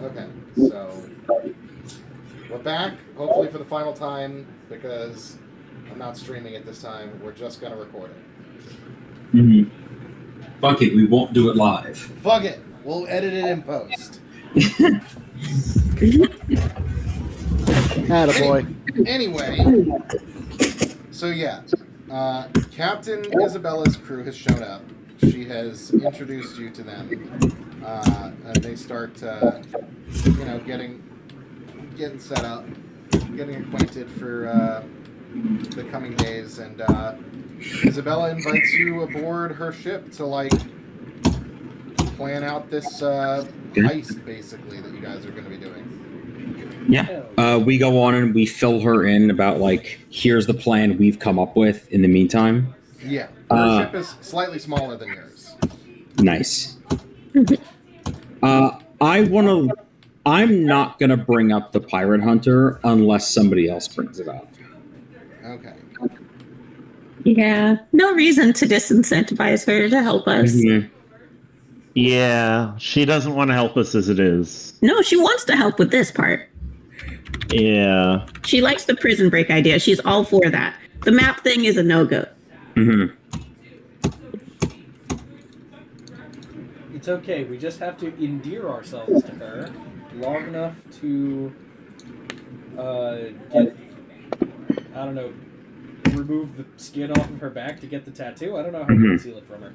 Okay, so we're back, hopefully for the final time, because I'm not streaming it this time. We're just going to record it. Mm-hmm. Fuck it, we won't do it live. Fuck it, we'll edit it in post. Attaboy. Anyway, so yeah, Captain Isabella's crew has shown up. She has introduced you to them. And they start, getting set up, getting acquainted for the coming days, and Isabella invites you aboard her ship to plan out this heist, basically, that you guys are going to be doing. Yeah, we go on and we fill her in about here's the plan we've come up with in the meantime. Yeah, her ship is slightly smaller than yours. Nice. I'm not gonna bring up the pirate hunter unless somebody else brings it up. Okay. Yeah, no reason to disincentivize her to help us. Mm-hmm. Yeah, she doesn't want to help us as it is. No, she wants to help with this part. Yeah. She likes the prison break idea. She's all for that. The map thing is a no-go. Mm-hmm. It's okay. We just have to endear ourselves to her long enough to remove the skin off of her back to get the tattoo. I don't know how to conceal it from her.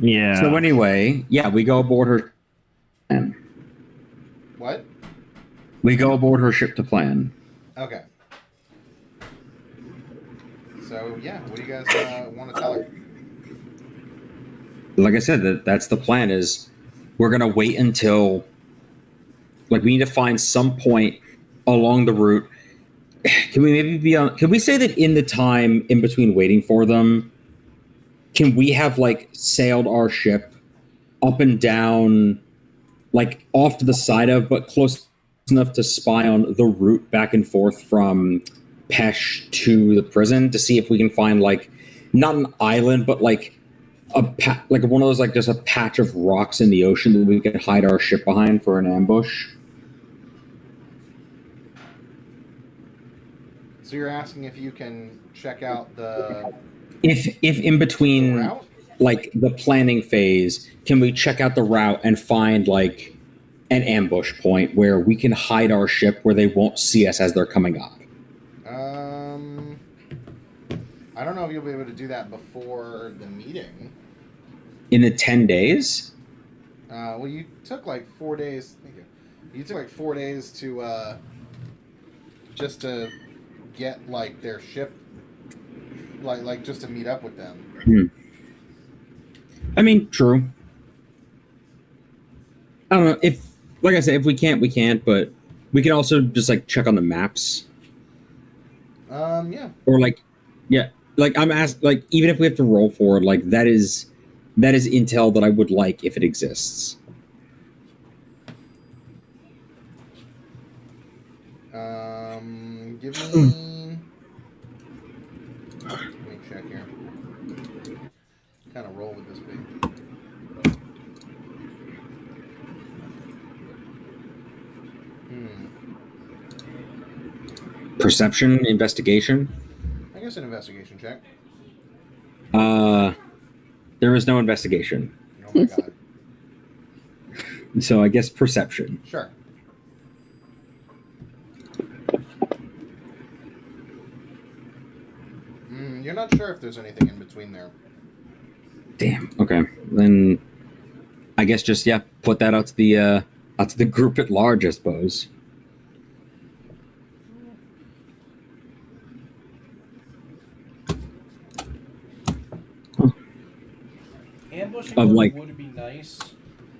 Yeah. So anyway, we go aboard her. What? We go aboard her ship to plan. Okay. So, what do you guys want to tell her? Like I said, that's the plan. Is we're gonna wait until we need to find some point along the route. Can we maybe can we say that in the time in between waiting for them, can we have sailed our ship up and down, off to the side of, but close enough to spy on the route back and forth from Pesh to the prison to see if we can find not an island, but one of those just a patch of rocks in the ocean that we could hide our ship behind for an ambush. So you're asking if you can check out the if in between route? The planning phase, can we check out the route and find an ambush point where we can hide our ship where they won't see us as they're coming up? I don't know if you'll be able to do that before the meeting. In the 10 days? Well, you took 4 days. Thank you. You took 4 days to just to get their ship, just to meet up with them. I mean, true. I don't know if, like I said, if we can't, we can't. But we can also just check on the maps. Yeah. Or I'm asked, even if we have to roll forward, that is intel that I would like if it exists. Give me. Let me check here. Kind of roll with this big. Perception, investigation. I guess an investigation check. There is no investigation. Oh my god. So I guess perception. Sure. You're not sure if there's anything in between there. Damn. Okay. Then I guess just put that out to the group at large, I suppose. Ambushing Of, them like- would be nice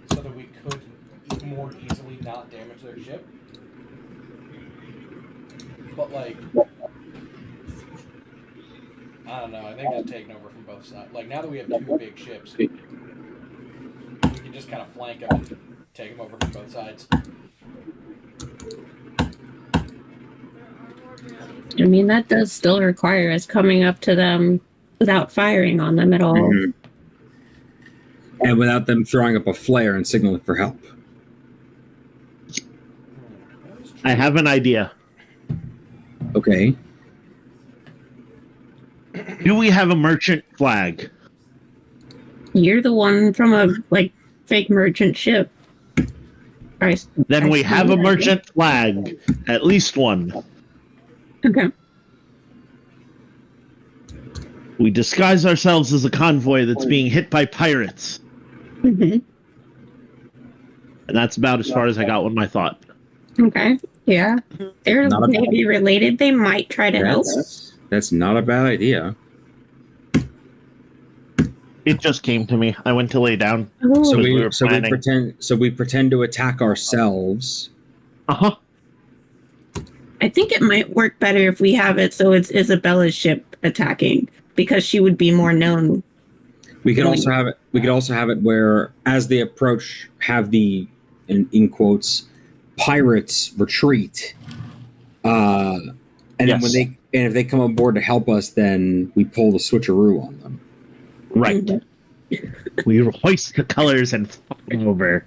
so that we could more easily not damage their ship. But, I don't know. I think just taking over from both sides. Now that we have two big ships, we can just kind of flank them and take them over from both sides. I mean, that does still require us coming up to them without firing on them at all. Mm-hmm. and without them throwing up a flare and signaling for help. I have an idea. Okay. Do we have a merchant flag? You're the one from a fake merchant ship. Then we have a merchant flag. At least one. Okay. We disguise ourselves as a convoy that's being hit by pirates. Mm-hmm. And that's about as far as I got with my thought. Okay. Yeah. They're Not a- maybe related. They might try to help. That's not a bad idea. It just came to me. I went to lay down. Oh, So we we were so we planning. pretend to attack ourselves. Uh-huh. I think it might work better if we have it so it's Isabella's ship attacking, because she would be more known. We could also have it. We could also have it where, as they approach, have the in quotes pirates retreat, and then Yes. if they come aboard to help us, then we pull the switcheroo on them. Right. We hoist the colors and fuck them over.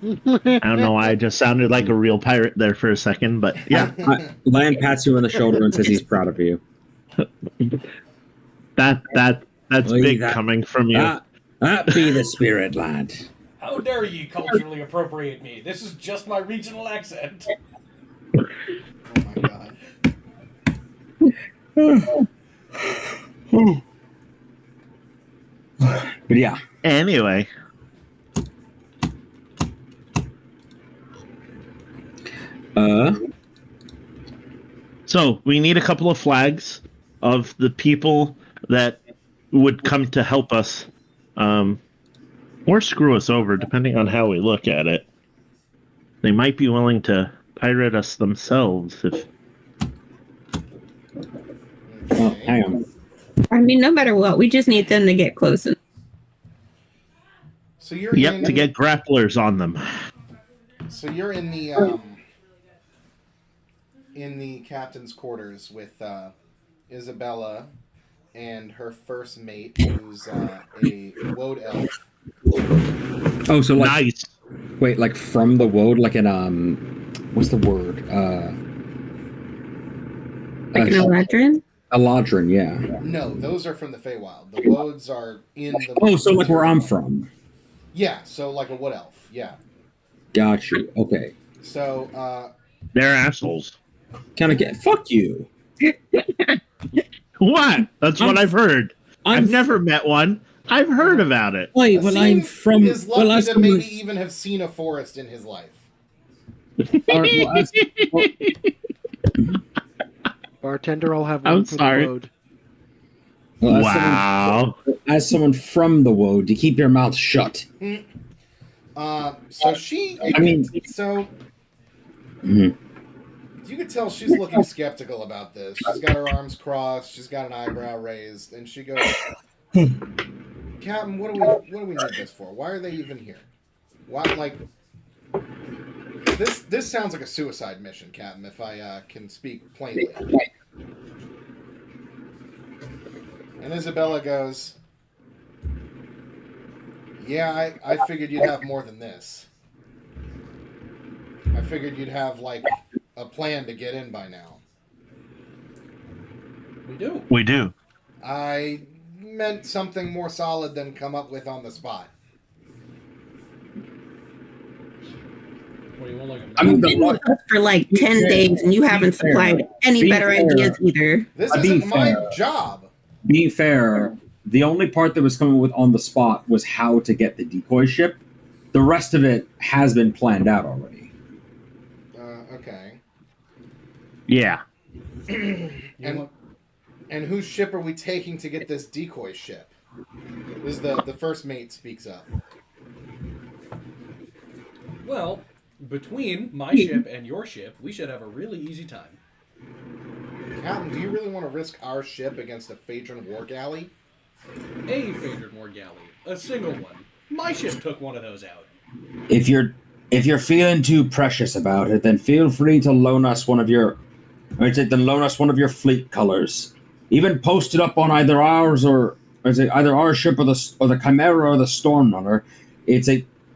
I don't know why I just sounded like a real pirate there for a second, but yeah, Land pats you on the shoulder and says he's proud of you. that's Well, big that- coming from you. That be the spirit, lad. How dare you culturally appropriate me? This is just my regional accent. Oh my god. But yeah, Anyway, so we need a couple of flags of the people that would come to help us, or screw us over, depending on how we look at it. They might be willing to pirate us themselves if. well, Okay. hang on. I mean, no matter what, we just need them to get close. So you're Yep, to get grapplers on them. So you're in the captain's quarters with Isabella and her first mate, who's a woad elf. Oh, so like Nice. wait, like from the woad, like an what's the word? Like an Eladrin? Eladrin, yeah. No, those are from the Feywild. The woads are in the. Oh, so like where I'm from. Yeah, so like a wood elf. Yeah. Got you. Okay. So They're assholes. Kind of get fuck you. What? That's what I've heard. I'm I've never met one. I've heard about it. Wait, well I'm Asim from. is lucky Well, to maybe even have seen a forest in his life. Bartender, I'll have I'm one for sorry. the load. Wow. As someone from the woad, to keep your mouth shut. So she. I mean, So mhm. you could tell she's looking skeptical about this. She's got her arms crossed. She's got an eyebrow raised, and she goes, "Captain, what do we need this for? Why are they even here? Why, like, this sounds like a suicide mission, Captain. If I can speak plainly." And Isabella goes, "Yeah, I figured you'd have more than this. I figured you'd have like a plan to get in by now. We do. We do. I meant something more solid than come up with on the spot." What do you want, like a I mean, You've been with us for like 10 days and you haven't supplied any Be better fair. ideas either. This I'll be isn't my fair. job. Being fair, the only part that was coming with on the spot was how to get the decoy ship. The rest of it has been planned out already. Okay. Yeah. You And want- and whose ship are we taking to get this decoy ship? This is the first mate speaks up. Well, between my ship and your ship, we should have a really easy time. Captain, do you really want to risk our ship against a Phaedron war galley? A Phaedron War galley, a single one. My ship took one of those out. If you're feeling too precious about it, then feel free to loan us one of your fleet colors. Even post it up on either ours or is it either our ship or the Chimera or the Stormrunner. It's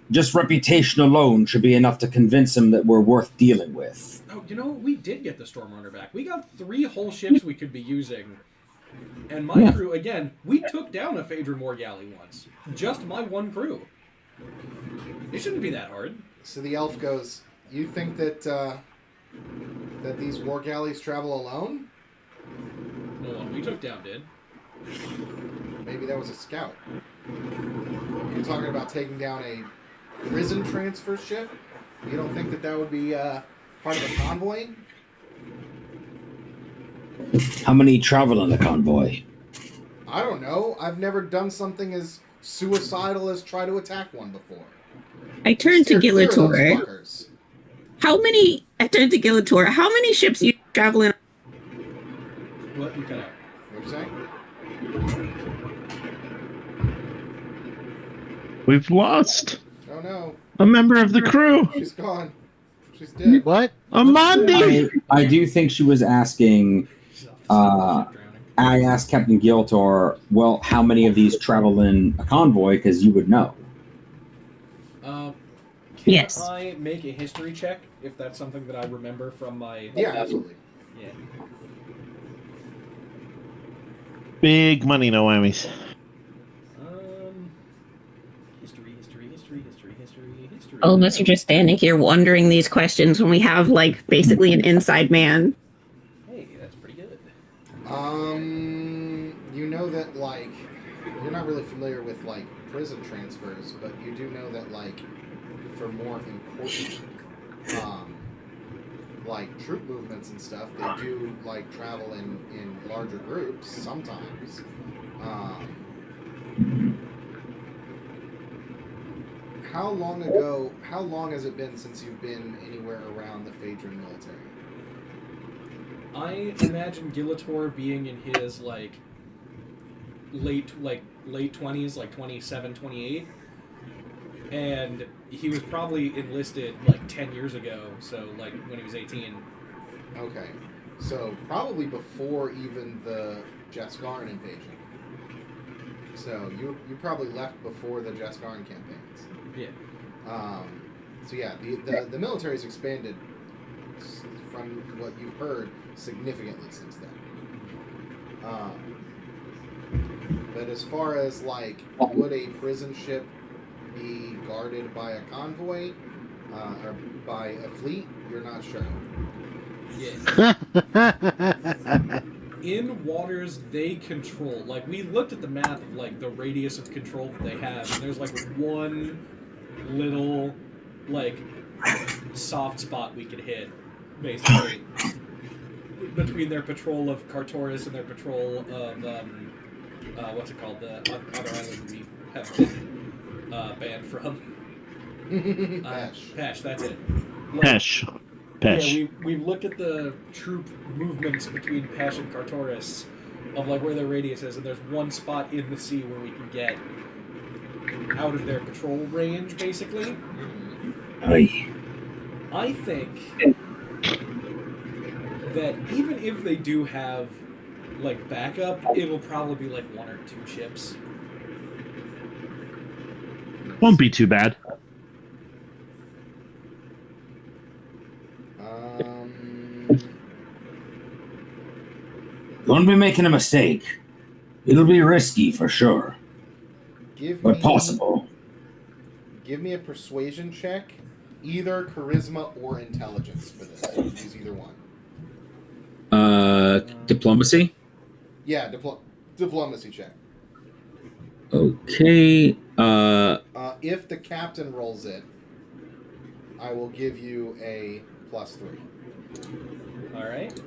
just reputation alone should be enough to convince him that we're worth dealing with. Oh, we did get the Stormrunner back. We got 3 whole ships we could be using. And my crew, again, we took down a Phaedra Moore galley once. Just my one crew. It shouldn't be that hard. So the elf goes, you think that that these war galleys travel alone? The one we took down did. Maybe that was a scout. You're talking about taking down a prison transfer ship? You don't think that would be part of a convoy? How many travel in the convoy? I don't know. I've never done something as suicidal as try to attack one before. I turned to Steer clear of those Gillator. fuckers. I turned to Gillator. How many ships you travel in? What? You cut out. What'd you say? We've lost Oh no. a member of the crew. She's gone. She's dead. What? Amandi! I do think she was asking. I asked Captain Giltor, well, how many of these travel in a convoy? Because you would know. Can Yes. I make a history check if that's something that I remember from my? Yeah, absolutely. Yeah. Big money, no whammies. History. All of us are just standing here wondering these questions when we have, like, basically an inside man. Hey, that's pretty good. You know that, like, you're not really familiar with, like, prison transfers, but you do know that, like, for more important, like, troop movements and stuff, they do, like, travel in larger groups sometimes. How long has it been since you've been anywhere around the Phaedron military? I imagine Gillator being in his, like, late 20s, like 27, 28. And he was probably enlisted, like, 10 years ago, so, like, when he was 18. Okay. So, probably before even the Jesgarn invasion. So, you probably left before the Jesgarn campaigns. Yeah. So, yeah, the military's expanded, from what you've heard, significantly since then. But as far as, like, would a prison ship be guarded by a convoy or by a fleet, you're not sure. Yeah. In waters they control, like, we looked at the map of, like, the radius of control that they have, and there's, like, one little, like, soft spot we could hit, basically, between their patrol of Cartoris and their patrol of, what's it called, the other island we have been banned from. Pesh, that's it. Like, Pesh. yeah, we've looked at the troop movements between Pesh and Cartoris of, like, where their radius is, and there's one spot in the sea where we can get out of their patrol range, basically. Aye. I think that even if they do have, like, backup, it'll probably be, like, 1 or 2 ships. Won't be too bad. Don't be making a mistake. It'll be risky for sure, but possible. Give me a persuasion check, either charisma or intelligence for this. Use either one. Diplomacy? Yeah, diplomacy check. Okay. If the captain rolls it, I will give you a +3. Alright?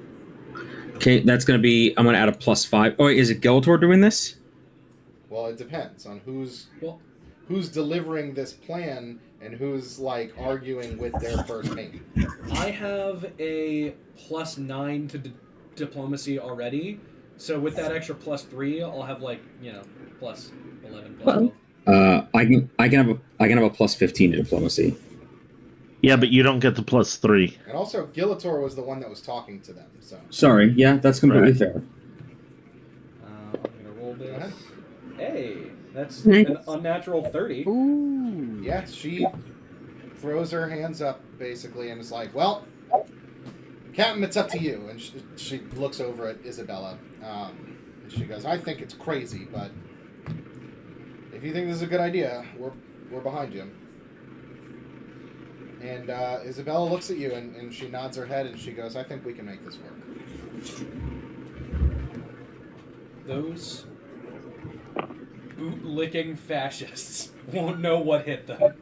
Okay, that's going to be... I'm going to add a +5. Oh, wait, is it Gelator doing this? Well, it depends on who's delivering this plan and who's, like, arguing with their first mate. I have a +9 to diplomacy already, so with that extra +3, I'll have, like, +11, +12. I can have a +15 to diplomacy. Yeah, but you don't get the +3. And also, Gillator was the one that was talking to them, so... Sorry, yeah, that's completely fair. I'm gonna roll Go ahead. this. Hey, that's Nice. an unnatural 30. Ooh. Yeah, she throws her hands up basically and is like, "Well, Captain, it's up to you." And she looks over at Isabella. And she goes, "I think it's crazy, but if you think this is a good idea, we're behind you." And Isabella looks at you and she nods her head and she goes, "I think we can make this work." Those boot-licking fascists won't know what hit them.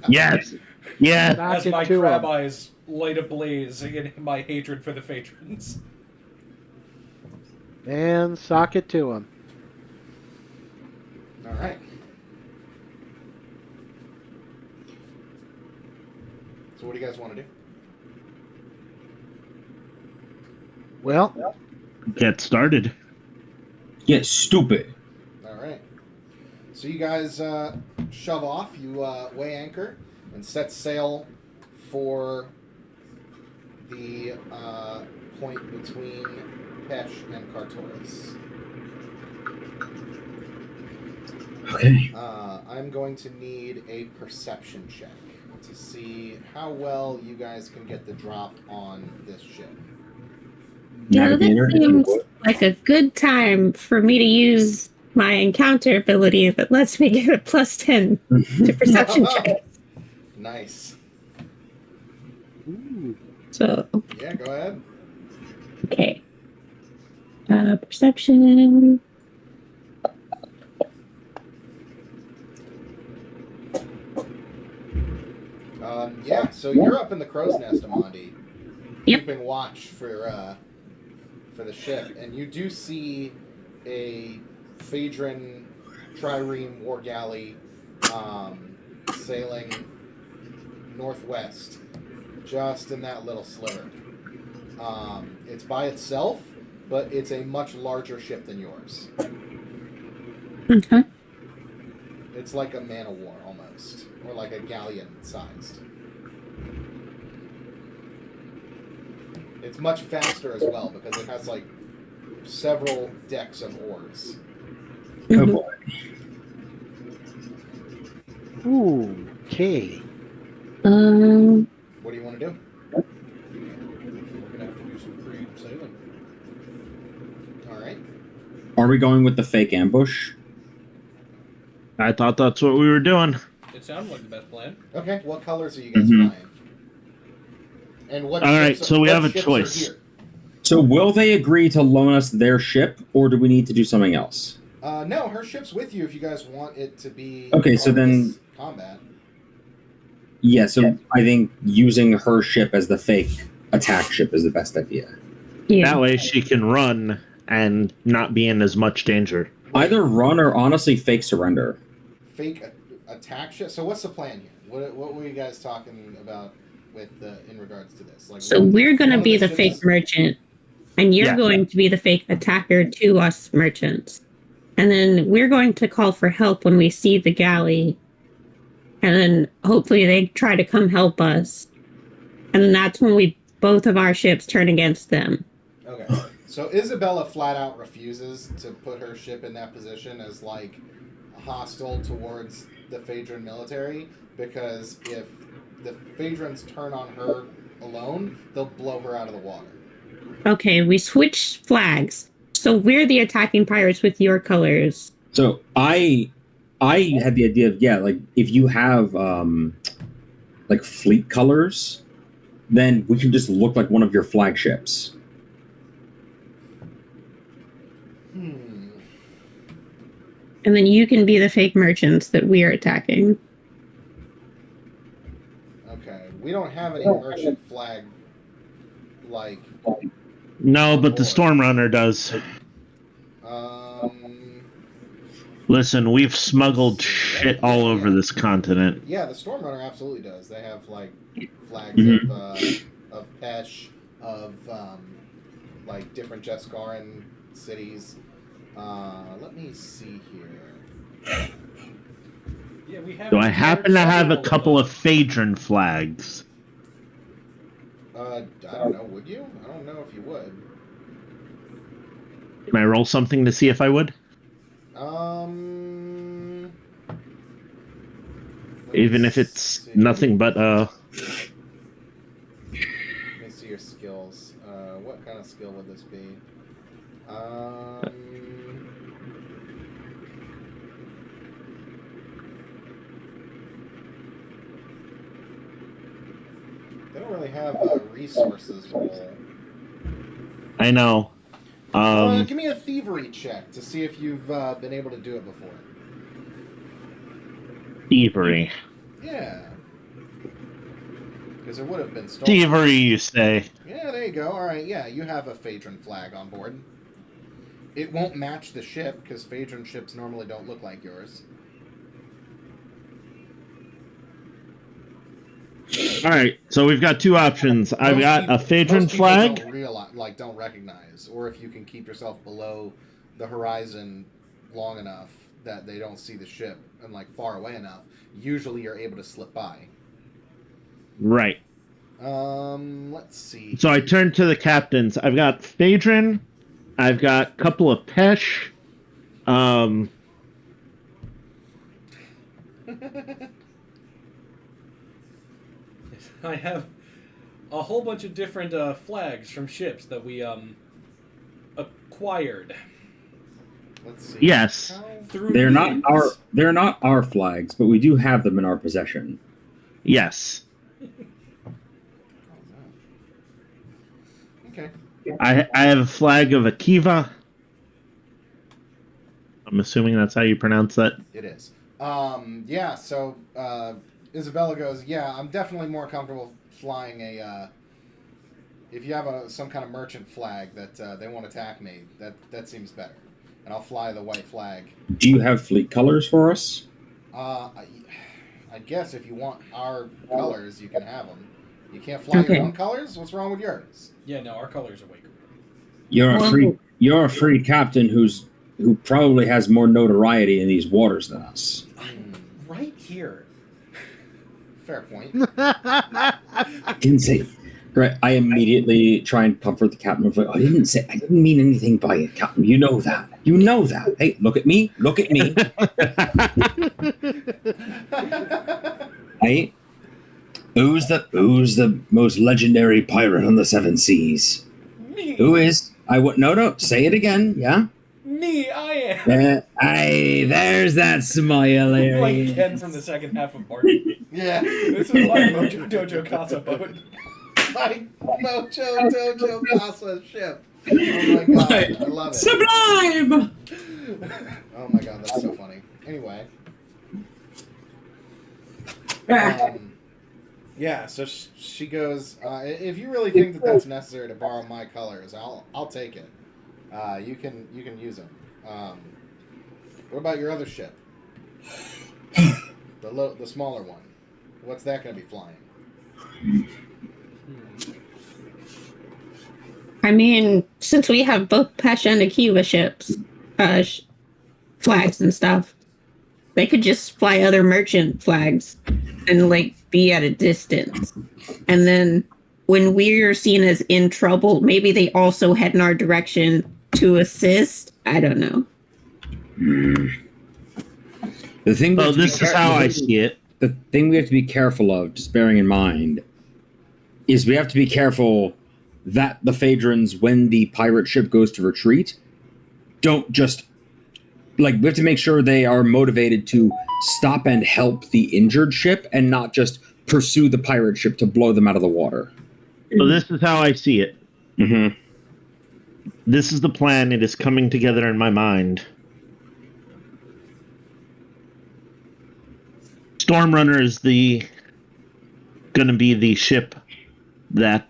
Yes. Yeah. Knock As it my to crab 'em. eyes light ablaze in my hatred for the patrons. And sock it to him. All right. So what do you guys want to do? Well, Get started. Get stupid. All right. So you guys shove off. You weigh anchor and set sail for the point between Pesh and Cartoris. Okay. I'm going to need a perception check to see how well you guys can get the drop on this ship. Navigator, that if you seems would. like a good time for me to use my encounter ability that lets me get a +10 to perception check. Nice. ooh, So, Yeah, go ahead. okay. Perception. Yeah, so you're up in the crow's nest, Amandi, Yep. keeping watch for the ship, and you do see a Phaedron trireme war galley sailing northwest, just in that little sliver. It's by itself, but it's a much larger ship than yours. Okay. It's like a man of war almost, or like a galleon sized. It's much faster as well because it has like several decks of oars. Oh Mhm. boy. ooh, okay. What do you want to do? We're gonna have to do some creative sailing. All right. Are we going with the fake ambush? I thought that's what we were doing. It sounded like the best plan. Okay. What colors are you guys Mhm. flying? And what? All right, ships so we what have a ships are choice. here? So will they agree to loan us their ship, or do we need to do something else? No, her ship's with you if you guys want it to be. Okay, part so of then- this combat. Yeah, so I think using her ship as the fake attack ship is the best idea. Yeah. That way she can run and not be in as much danger. Either run or honestly fake surrender. Fake attack ship. So what's the plan here? What were you guys talking about with in regards to this? Like, So one- we're going one to of be the ships fake is- merchant, and you're Yeah. going to be the fake attacker to us merchants. And then we're going to call for help when we see the galley. And then hopefully they try to come help us. And then that's when both of our ships turn against them. Okay. So Isabella flat out refuses to put her ship in that position as like hostile towards the Phaedron military because if the Phaedrons turn on her alone, they'll blow her out of the water. Okay, we switch flags. So we're the attacking pirates with your colors. So I had the idea of like if you have like fleet colors, then we can just look like one of your flagships. And then you can be the fake merchants that we are attacking. Okay. We don't have any merchant flag like No, but the Stormrunner does. Listen, we've smuggled shit all over this continent. yeah, the Stormrunner absolutely does. They have like flags Mhm. of Pesh, of like different Jeskaran cities. Let me see here. Yeah, we have. So I happen to have a couple of Phaedron flags. I don't know. Would you? I don't know if you would. Can I roll something to see if I would? Even if let's it's see. nothing but Let me see your skills. What kind of skill would this be? They don't really have a resources roll. I know. Give me a thievery check to see if you've been able to do it before. Thievery. Yeah. Because it would have been stolen. Thievery, you say? Yeah, there you go. All right, yeah, you have a Phaedron flag on board. It won't match the ship, because Phaedron ships normally don't look like yours. All right, so we've got two options. I've got a Phaedron most people flag. don't recognize, or if you can keep yourself below the horizon long enough that they don't see the ship and like far away enough, usually you're able to slip by. Right. Let's see. So I turn to the captains. I've got Phaedron. I've got a couple of Pesh. I have a whole bunch of different flags from ships that we acquired. Let's see. Yes. Through They're means. not our flags, but we do have them in our possession. Yes. Okay. I have a flag of Akiva. I'm assuming that's how you pronounce that. It is. Yeah, so Isabella goes, yeah, I'm definitely more comfortable flying a if you have some kind of merchant flag that they won't attack me, that seems better. And I'll fly the white flag. Do you have fleet colors for us? I guess if you want our colors, you can have them. You can't fly your own colors? What's wrong with yours? Yeah, no, our colors are way cooler. You're a free captain who probably has more notoriety in these waters than us. Right here. Fair point. I didn't say. Right, I immediately try and comfort the captain. Of like, I didn't mean anything by it, Captain. You know that. You know that. Hey, look at me. Look at me. Hey, who's the most legendary pirate on the seven seas? Me. Who is? No. Say it again. Yeah. Me, I am. Aye, there's that smile. Like Ken from the second half of Barton. Yeah. This is my Mojo Dojo Casa boat. My Mojo Dojo Casa ship. Oh my god, I love it. Sublime! Oh my god, that's so funny. Anyway. Yeah, so she goes, if you really think that that's necessary to borrow my colors, I'll take it. You can use them. What about your other ship? The smaller one. What's that going to be flying? I mean, since we have both Pesha and Akiva ships, flags and stuff, they could just fly other merchant flags and like be at a distance. And then when we're seen as in trouble, maybe they also head in our direction to assist. I don't know. The thing. So this is how I see it. The thing we have to be careful of, just bearing in mind, is we have to be careful that the Phaedrons, when the pirate ship goes to retreat, don't just we have to make sure they are motivated to stop and help the injured ship and not just pursue the pirate ship to blow them out of the water. So this is how I see it. Mm-hmm. This is the plan. It is coming together in my mind. Stormrunner is going to be the ship that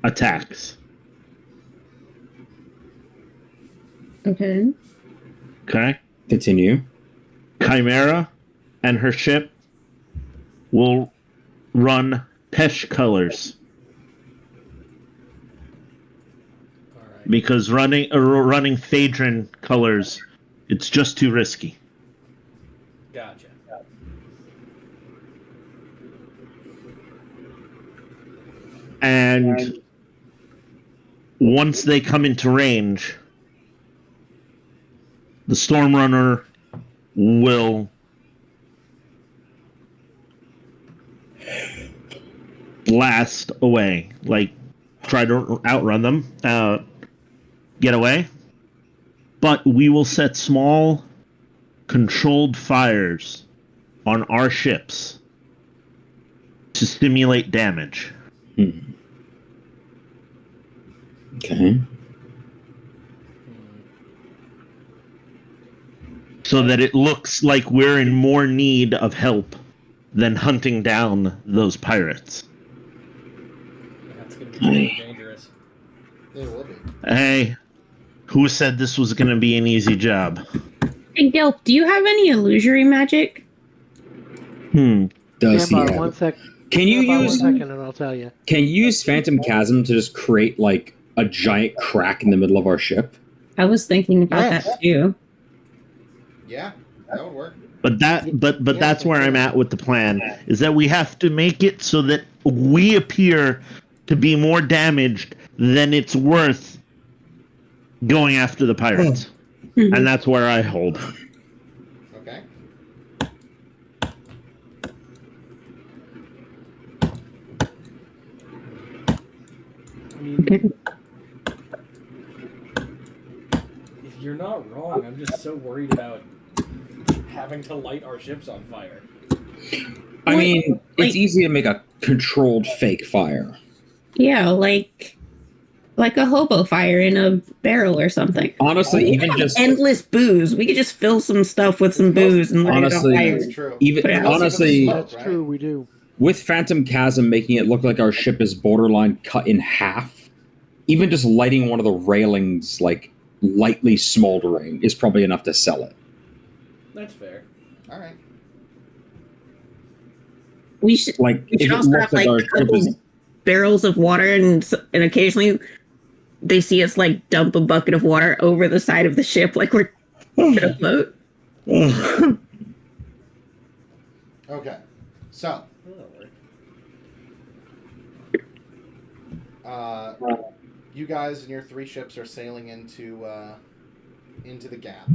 attacks. Okay. Okay. Continue. Chimera and her ship will run Pesh colors. All right. Because running Phaedron colors, it's just too risky. Gotcha. And once they come into range, the storm runner will blast away, like try to outrun them, get away. But we will set small, controlled fires on our ships to stimulate damage. Okay. So that it looks like we're in more need of help than hunting down those pirates. That's going to be really dangerous. It will be. Hey, who said this was going to be an easy job? Hey, Gilp, do you have any illusory magic? Hmm. Does Stand he by have? one sec. Can you Stand by use? 1 second, and I'll tell you. Can you use Phantom Chasm to just create like a giant crack in the middle of our ship? I was thinking about Yes. that too. Yeah, that would work. But Yes, that's I where I'm can. at with the plan, is that we have to make it so that we appear to be more damaged than it's worth going after the pirates. Mhm. And that's where I hold. Okay. I mean, you're not wrong. I'm just so worried about having to light our ships on fire. I mean, like- it's easy to make a controlled fake fire. Yeah, like a hobo fire in a barrel or something. Honestly, We even have just endless booze. We could just fill some stuff with some It's most- booze and light honestly- it on fire. That's true. even Put it out. honestly, Smoke, That's right? true, we do. with Phantom Chasm making it look like our ship is borderline cut in half, even just lighting one of the railings like lightly smoldering is probably enough to sell it. That's fair. All right. We should Like We if should it also looks have like like our a ship couple is barrels of water, and occasionally they see us like dump a bucket of water over the side of the ship, like we're gonna float. Okay. So, That'll work. you guys and your 3 ships are sailing into the gap.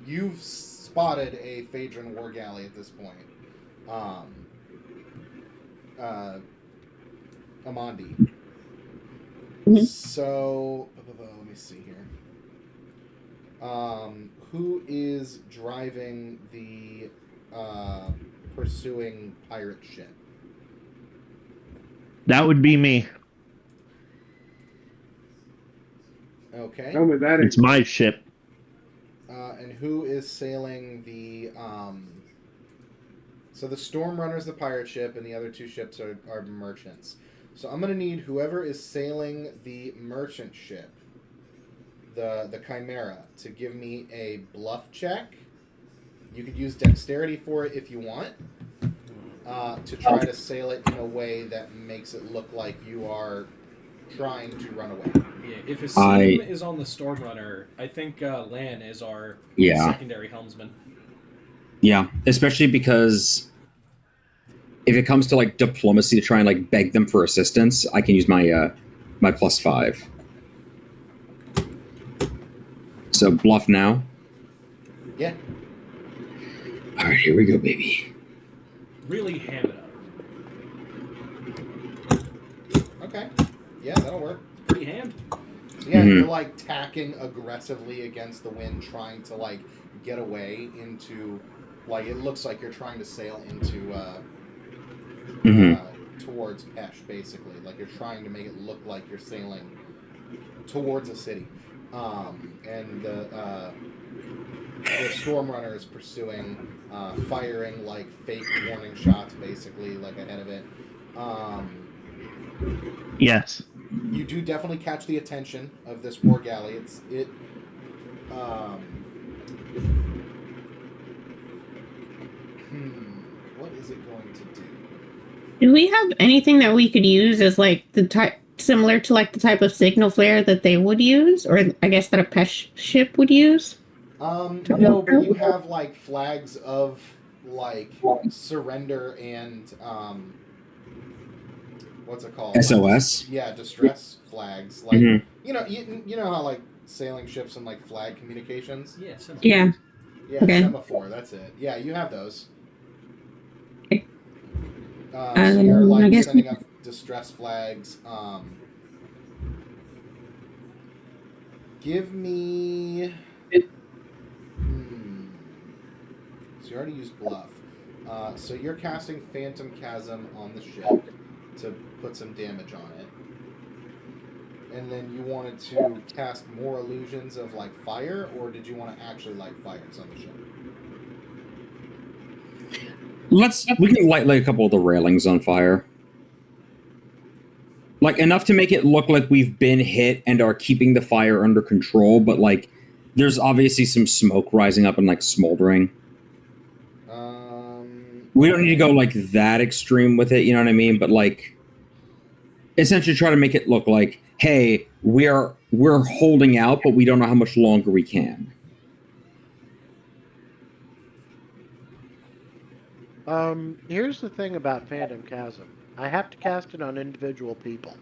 You've spotted a Phaedron war galley at this point. Amandi. Mhm. So, let me see here. Who is driving the pursuing pirate ship? That would be me. Okay. Tell me that It's my ship. And who is sailing the so the Storm Runner's the pirate ship and the other 2 ships are merchants. So I'm gonna need whoever is sailing the merchant ship, the Chimera, to give me a bluff check. You could use dexterity for it if you want, to try to sail it in a way that makes it look like you are trying to run away. Yeah, if Asim is on the Storm Runner, I think Lan is our secondary helmsman. Yeah, especially because if it comes to like diplomacy to try and like beg them for assistance, I can use my my +5. So bluff now. Yeah. All right, here we go, baby. Really ham it up. Okay. Yeah, that'll work. Pretty hammed. So yeah, Mhm. you're like tacking aggressively against the wind, trying to like get away into, like it looks like you're trying to sail into towards Pesh, basically. Like you're trying to make it look like you're sailing towards a city, and the Storm Runner is pursuing, firing like fake warning shots, basically, like ahead of it. Yes. You do definitely catch the attention of this war galley. What is it going to do? Do we have anything that we could use as like the type similar to like the type of signal flare that they would use, or I guess that a Pesh ship would use? No, but you have like flags of like surrender and what's it called? SOS? Yeah, distress flags. Like Mhm. you know how like sailing ships and like flag communications. Yeah, similar. Yeah. Yeah, Okay. semaphore. That's it. Yeah, you have those. Okay. So you're I like guess- sending up distress flags. Give me. So you already used bluff. So you're casting Phantom Chasm on the ship to put some damage on it. And then you wanted to cast more illusions of like fire, or did you want to actually light fires on the ship? We can light like a couple of the railings on fire. Like enough to make it look like we've been hit and are keeping the fire under control, but like there's obviously some smoke rising up and like smoldering. We don't need to go like that extreme with it, you know what I mean? But like essentially try to make it look like, hey, we're holding out, but we don't know how much longer we can. Here's the thing about Phantom Chasm. I have to cast it on individual people.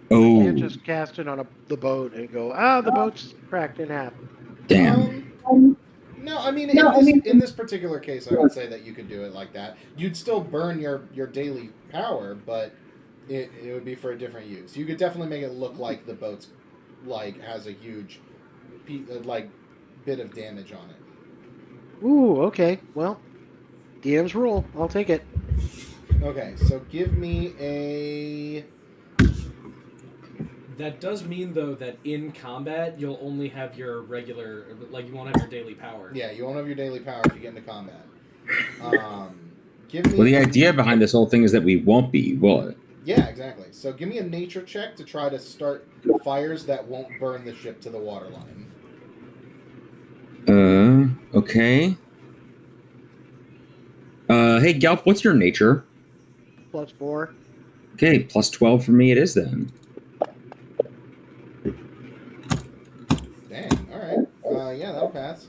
Oh, I can't just cast it on the boat and go, the boat's cracked in half. damn. No, I mean, in this particular case, I would say that you could do it like that. You'd still burn your daily power, but it would be for a different use. You could definitely make it look like the boat's like has a huge like bit of damage on it. Ooh, okay. Well, DM's rule. I'll take it. Okay, so give me a. That does mean, though, that in combat, you'll only have your regular... Like, you won't have your daily power. Yeah, you won't have your daily power if you get into combat. Give me. Well, the idea behind this whole thing is that we won't be, will it? Yeah, exactly. So give me a nature check to try to start fires that won't burn the ship to the waterline. Okay. Hey, Gelf, what's your nature? +4. Okay, plus 12 for me it is then. Dang, alright. Yeah, that'll pass.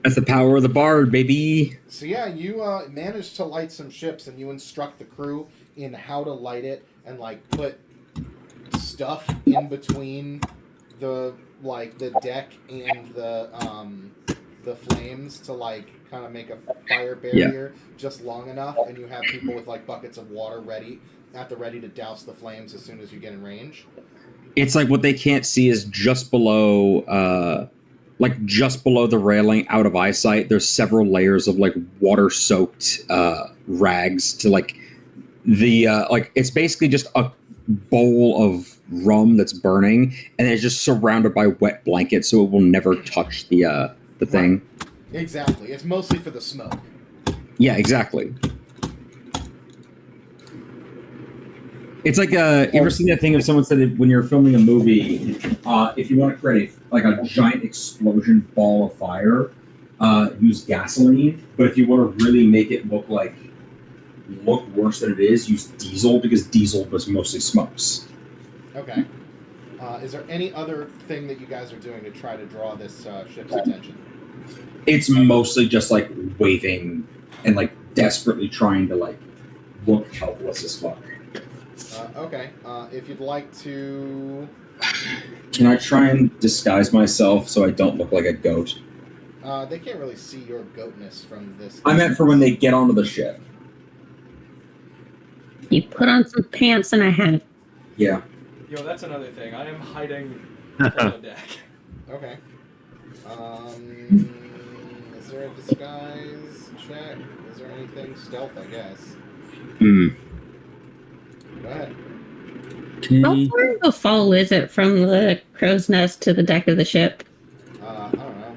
That's the power of the bard, baby. So yeah, you managed to light some ships, and you instruct the crew in how to light it, and like put stuff in between the deck and the flames to like kind of make a fire barrier just long enough, and you have people with like buckets of water ready to douse the flames as soon as you get in range. It's like what they can't see is just below the railing out of eyesight. There's several layers of like water soaked rags to like the like it's basically just a bowl of rum that's burning, and it's just surrounded by wet blankets so it will never touch the thing. Right. Exactly. It's mostly for the smoke. Yeah, exactly. It's like you ever seen that thing if someone said that when you're filming a movie, if you want to create a giant explosion ball of fire, use gasoline. But if you want to really make it look worse than it is, use diesel, because diesel was mostly smokes. Okay. Is there any other thing that you guys are doing to try to draw this ship's attention? It's mostly just like waving and like desperately trying to like look helpless as fuck. Okay. If you'd like to... Can I try and disguise myself so I don't look like a goat? They can't really see your goatness from this. I meant for when they get onto the ship. You put on some pants and a hat. Yeah. Yo, that's another thing. I am hiding from the deck. Okay. Is there a disguise check? Is there anything? Stealth, I guess. Hmm. Go ahead. How far of a fall is it from the crow's nest to the deck of the ship? I don't know,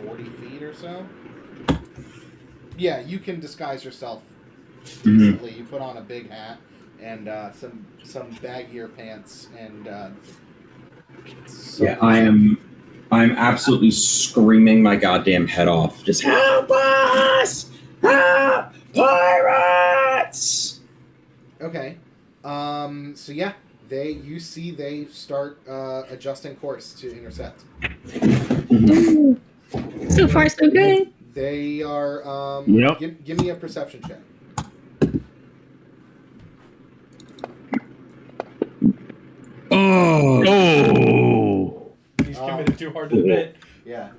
40 feet or so? Yeah, you can disguise yourself decently. You put on a big hat and some baggier pants and Yeah, I'm absolutely screaming my goddamn head off. Just help us! Help! Pirates! Okay. So yeah, they start adjusting course to intercept. Ooh. So far, so good. They are Yep. give me a perception check. Oh, Oh. He's committed too hard to the bit. Yeah.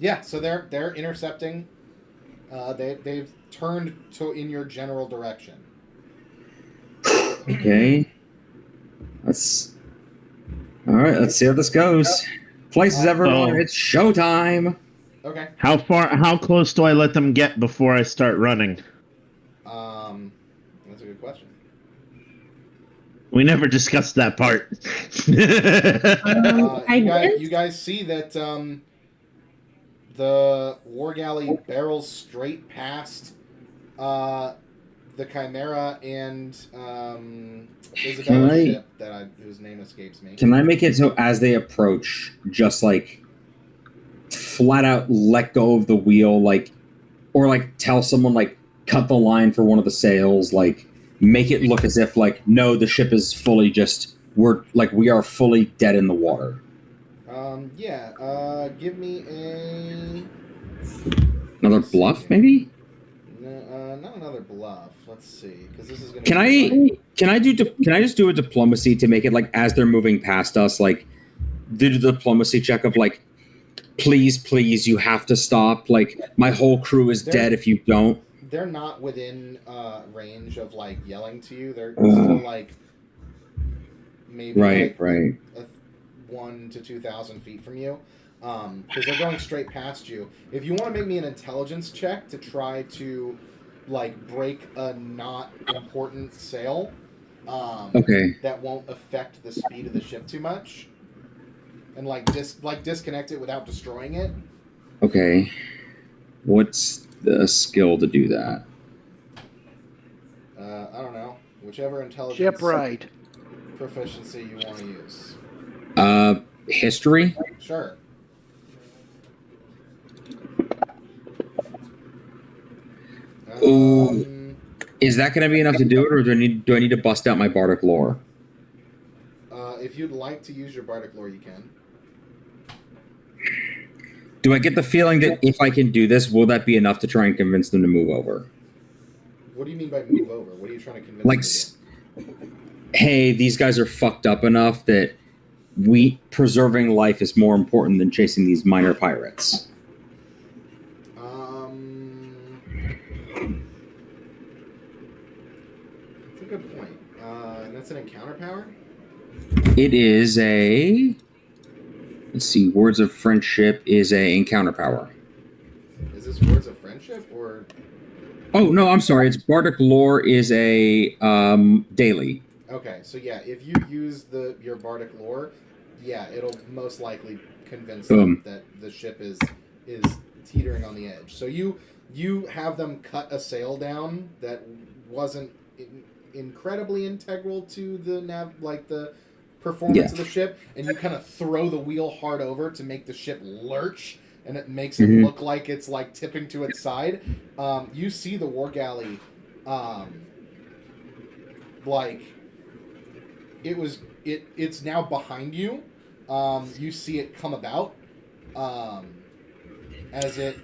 Yeah. So they're intercepting. They've turned to in your general direction. okay. All right. Let's see how this goes. Places everyone. Oh. It's showtime. Okay. How close do I let them get before I start running? That's a good question. We never discussed that part. You guys see that the war galley barrels straight past the Chimera and Isabella's ship whose name escapes me. Can I make it so as they approach, just like flat out let go of the wheel, like, or like tell someone like cut the line for one of the sails, like make it look as if like no, the ship is fully we are fully dead in the water. Give me Another bluff, maybe? not another bluff. Let's see, because this is gonna. Can I just do a diplomacy to make it like as they're moving past us, like do the diplomacy check of like, please, you have to stop. Like my whole crew is dead if you don't. They're not within range of like yelling to you. They're still like maybe right. 1,000 to 2,000 feet from you, because they're going straight past you. If you want to make me an intelligence check to try to like break a not important sail, Okay. that won't affect the speed of the ship too much, and disconnect it without destroying it. Okay. What's the skill to do that? I don't know. Whichever intelligence Shipwright. proficiency you want to use. History? Sure. Ooh. Is that going to be enough to do it, or do I need to bust out my bardic lore? If you'd like to use your bardic lore, you can. Do I get the feeling that if I can do this, will that be enough to try and convince them to move over? What do you mean by move over? What are you trying to convince them to do? Hey, these guys are fucked up enough that preserving life is more important than chasing these minor pirates. That's a good point. And that's an encounter power? It is a... Let's see, Words of Friendship is a encounter power. Is this Words of Friendship, or... Oh, no, I'm sorry. It's Bardic Lore is a daily. Okay, so yeah, if you use your Bardic Lore, yeah, it'll most likely convince them that the ship is teetering on the edge. So you have them cut a sail down that wasn't incredibly integral to the performance of the ship, and you kind of throw the wheel hard over to make the ship lurch, and it makes it look like it's like tipping to its side. You see the war galley, it's now behind you. You see it come about as it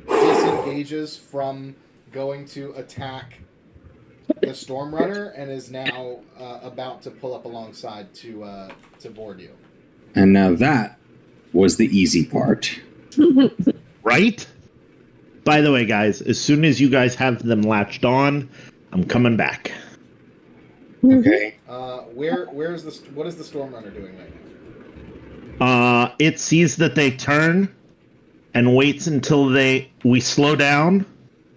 disengages from going to attack the Storm Runner and is now about to pull up alongside to board you. And now that was the easy part. Right? By the way, guys, as soon as you guys have them latched on, I'm coming back. Okay. What is the Storm Runner doing right now? It sees that they turn and waits until we slow down.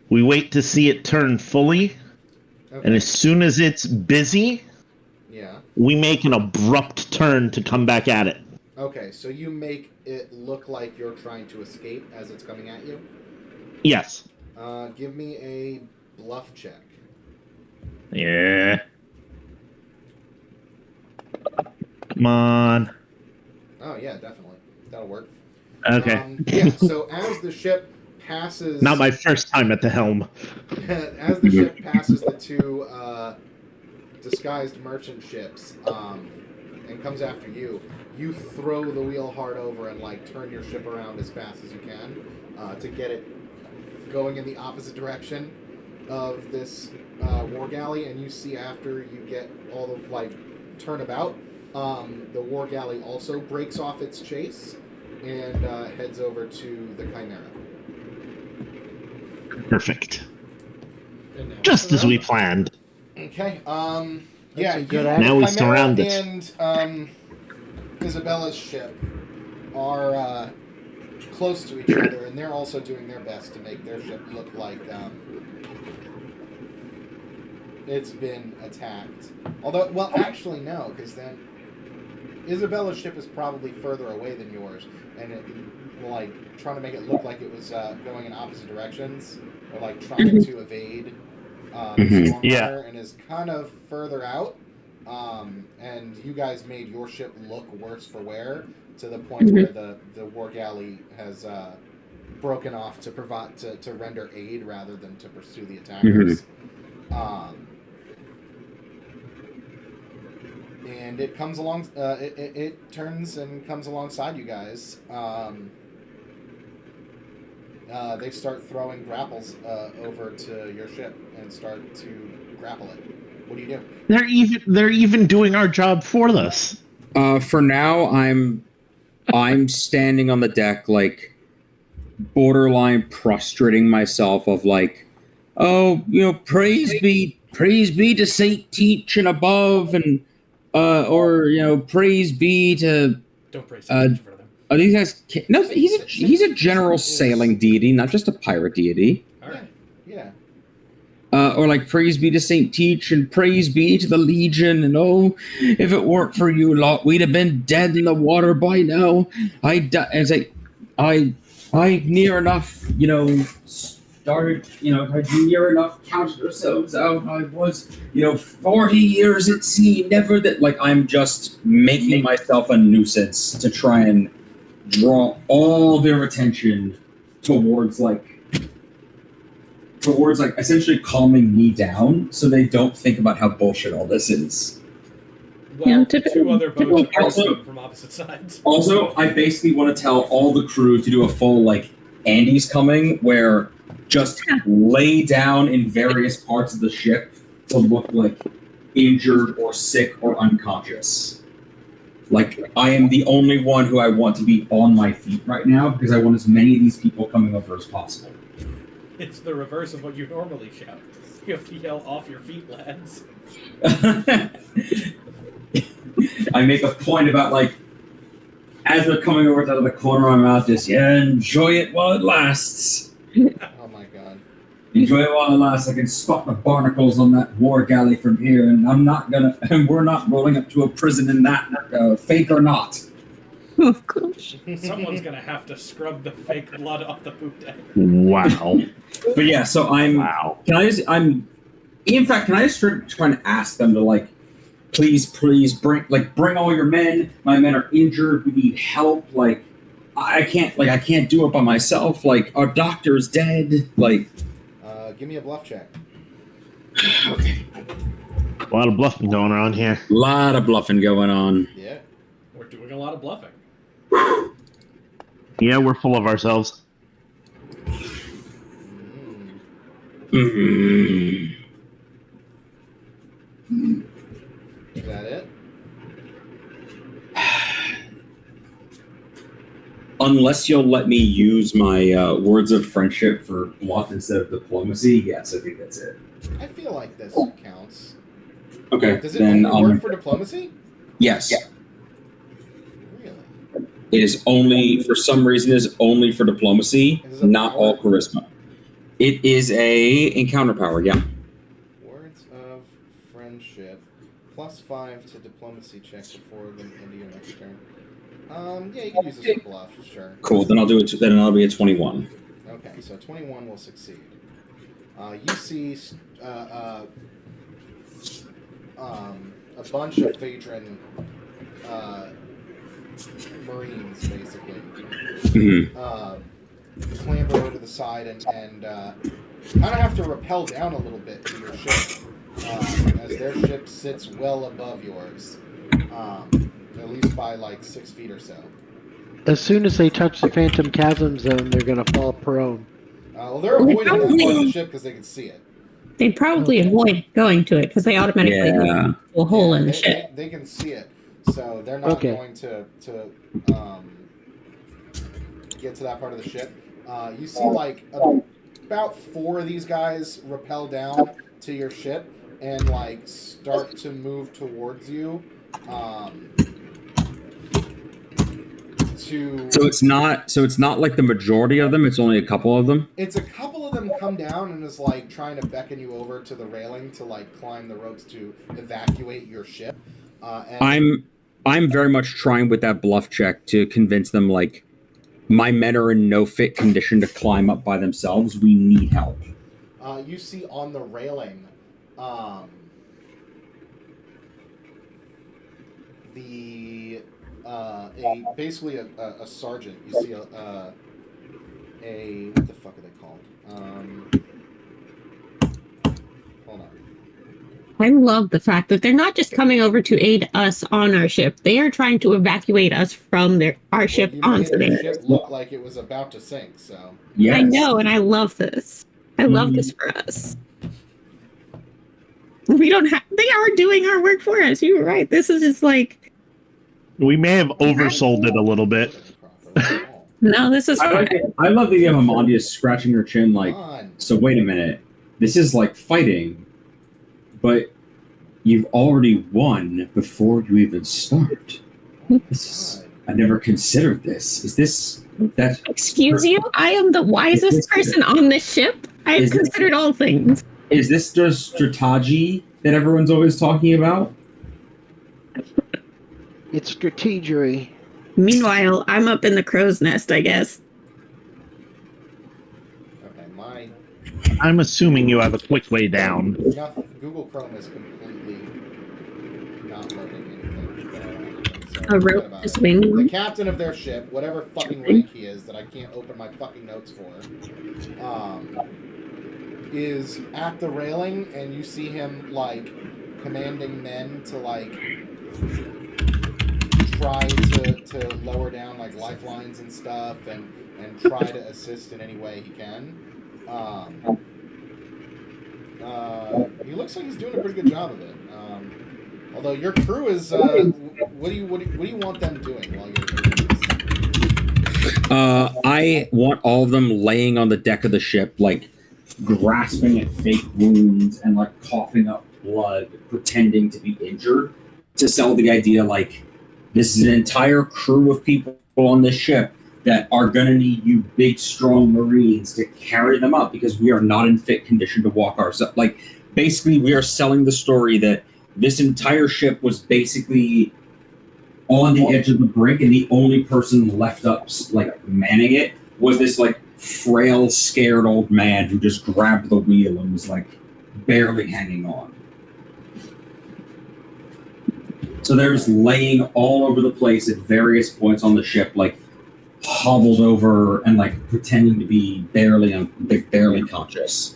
We wait to see it turn fully. Okay. And as soon as it's busy, we make an abrupt turn to come back at it. Okay, so you make it look like you're trying to escape as it's coming at you? Yes. Give me a bluff check. Yeah. Come on. Oh, yeah, definitely. That'll work. Okay. So as the ship passes... Not my first time at the helm. As the ship passes the two disguised merchant ships and comes after you, you throw the wheel hard over and turn your ship around as fast as you can to get it going in the opposite direction of this war galley. And you see after you get all the turn about, the war galley also breaks off its chase and heads over to the Chimera. Perfect. And now Just as around we them. planned. Okay. That's a good you, act. Now we Chimera surround it. and Isabella's ship are close to each other, and they're also doing their best to make their ship look like it's been attacked. Although, well, actually, no, because then Isabella's ship is probably further away than yours, and it like trying to make it look like it was going in opposite directions, or like trying to evade Stormrunner, Yeah. and is kind of further out. And you guys made your ship look worse for wear to the point where the war galley has broken off to provide to render aid rather than to pursue the attackers. And it comes along. It turns and comes alongside you guys. They start throwing grapples over to your ship and start to grapple it. What do you do? They're even doing our job for us. For now, I'm standing on the deck, like borderline prostrating myself, of like, oh, praise be to Saint Teach and above, and or praise be to. Don't praise too much in front of them. Are these guys? No, he's a general sailing deity, not just a pirate deity. All right. Yeah. Or like, praise be to Saint Teach and praise be to the Legion, and oh, if it weren't for you lot, we'd have been dead in the water by now. It's like, I near enough, started, I near enough counted ourselves out. I was, 40 years at sea, never that, like, I'm just making myself a nuisance to try and draw all their attention towards essentially calming me down so they don't think about how bullshit all this is. Well, typical- two other boats are Also- coming from opposite sides. Also, I basically want to tell all the crew to do a full, like, Andy's coming, where just lay down in various parts of the ship to look like injured or sick or unconscious. Like, I am the only one who I want to be on my feet right now because I want as many of these people coming over as possible. It's the reverse of what you normally shout. You have to yell off your feet, lads. I make a point about, like, as they're coming over to the corner of my mouth, just, enjoy it while it lasts. Oh my god. Enjoy it while it lasts. I can spot the barnacles on that war galley from here, and we're not rolling up to a prison in that, fake or not. Of course. Someone's gonna have to scrub the fake blood off the poop deck. Wow. But yeah, so Wow. can I just try and ask them to, like, please bring all your men. My men are injured. We need help. Like, I can't do it by myself. Like, our doctor's dead. Like, Give me a bluff check. okay. A lot of bluffing going on here. A lot of bluffing going on. Yeah. We're doing a lot of bluffing. Yeah, we're full of ourselves. Mm. Mm. Is that it? Unless you'll let me use my words of friendship for bluff instead of diplomacy, yes, I think that's it. I feel like this counts. Okay, Does it then only work for diplomacy? yes. Really? It is only, for some reason, is only for diplomacy, Is it not all power? charisma. It is a encounter power, yeah. Words of friendship. +5 to diplomacy check before the end of your next turn. Yeah, you can use this for bluff, sure. Cool, then I'll do it. Then I'll be a 21. Okay, so 21 will succeed. You see a bunch of Phaedron Marines, basically, Mm-hmm. clamber over the side and kind of have to rappel down a little bit to your ship, as their ship sits well above yours, at least by like 6 feet or so. As soon as they touch the Phantom Chasm Zone, they're going to fall prone. Well, they're avoiding that part of the ship because they can see it. They'd probably avoid going to it because they automatically Yeah. go a hole in the they, ship. They can see it. so they're not Okay. going to get to that part of the ship. You see like about 4 of these guys rappel down to your ship and like start to move towards you. So it's not like the majority of them. It's only a couple of them. It's a couple of them come down and is like trying to beckon you over to the railing to like climb the ropes to evacuate your ship. And I'm very much trying with that bluff check to convince them like my men are in no fit condition to climb up by themselves. We need help. You see on the railing, basically a sergeant. You see a what the fuck are they called? Hold on. I love the fact that they're not just coming over to aid us on our ship. They are trying to evacuate us from our ship You onto made theirs. their ship look like it was about to sink. So Yes. I know, and I love this. I love this for us. We don't have. They are doing our work for us. You were right. This is just like. We may have oversold it a little bit. No, this is fine. I love the idea of Amandia scratching her chin like, so wait a minute. This is like fighting, but you've already won before you even start. I never considered this. Is this that? Excuse you? I am the wisest person on this ship. I have considered all things. Is this the strategy that everyone's always talking about? It's strategery. Meanwhile, I'm up in the crow's nest, I guess. Okay, I'm assuming you have a quick way down. Google Chrome is completely not loading anything. A rope to swing. The captain of their ship, whatever fucking rank he is that I can't open my fucking notes for, is at the railing, and you see him like commanding men to like try to lower down like lifelines and stuff, and try to assist in any way he can. He looks like he's doing a pretty good job of it. Although your crew is, what do you want them doing while you're doing this? I want all of them laying on the deck of the ship, like grasping at fake wounds and like coughing up blood, pretending to be injured, to sell the idea like this is an entire crew of people on this ship that are gonna need you big, strong Marines to carry them up because we are not in fit condition to walk ourselves. Like, basically, we are selling the story that this entire ship was basically on the edge of the brink, and the only person left up, like, manning it was this, like, frail, scared old man who just grabbed the wheel and was, like, barely hanging on. So they're just laying all over the place at various points on the ship, like, hobbled over and like pretending to be barely conscious.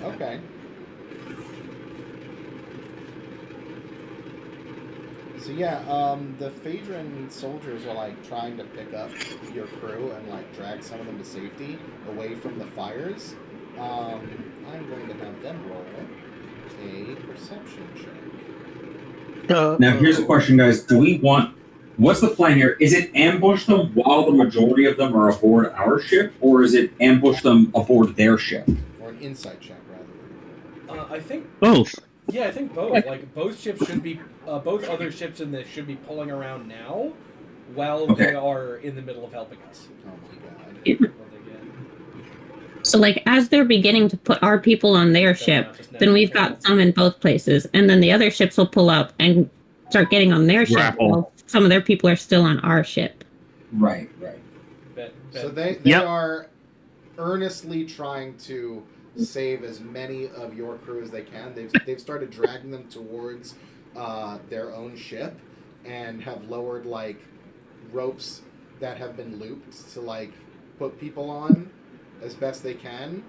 Okay. So yeah, the Phaedron soldiers are like trying to pick up your crew and like drag some of them to safety away from the fires. I'm going to have them roll a perception check. Now, here's a question, guys. What's the plan here? Is it ambush them while the majority of them are aboard our ship, or is it ambush them aboard their ship? Or an insight check, rather. I think both. Yeah, I think both. Like both ships should be, both other ships in this should be pulling around now, while they are in the middle of helping us. Oh my god. Yeah. So, like, as they're beginning to put our people on their ship, then we've got some in both places, and then the other ships will pull up and start getting on their ship while some of their people are still on our ship. Right. So they are earnestly trying to save as many of your crew as they can. They've started dragging them towards their own ship and have lowered like ropes that have been looped to like put people on as best they can,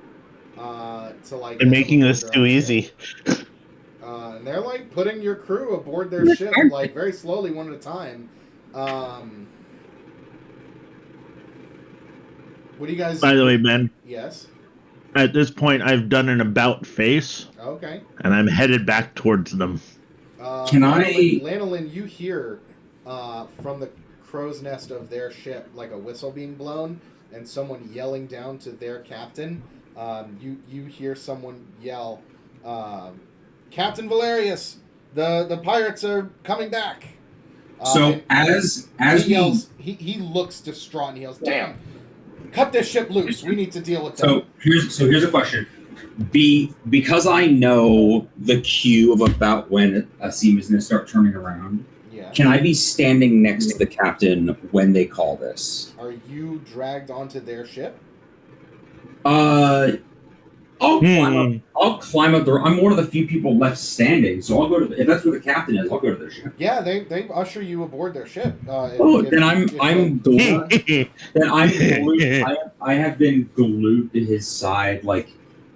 to like. They're making this too easy. And they're like putting your crew aboard their ship like very slowly, one at a time. What do you guys? By the way, Ben. Yes. At this point, I've done an about face, Okay. and I'm headed back towards them. Can I- Lanolin, you hear from the crow's nest of their ship like a whistle being blown and someone yelling down to their captain. You hear someone yell, Captain Valerius, the pirates are coming back. So as he yells, he looks distraught and he yells, "Damn! Cut this ship loose. We need to deal with them." Here's a question. Because I know the cue of about when a seam is going to start turning around. Yeah. Can I be standing next to the captain when they call this? Are you dragged onto their ship? I'll climb up there. I'm one of the few people left standing, so I'll go to. If that's where the captain is, I'll go to their ship. Yeah, they usher you aboard their ship. Then I'm glued. I have been glued to his side, like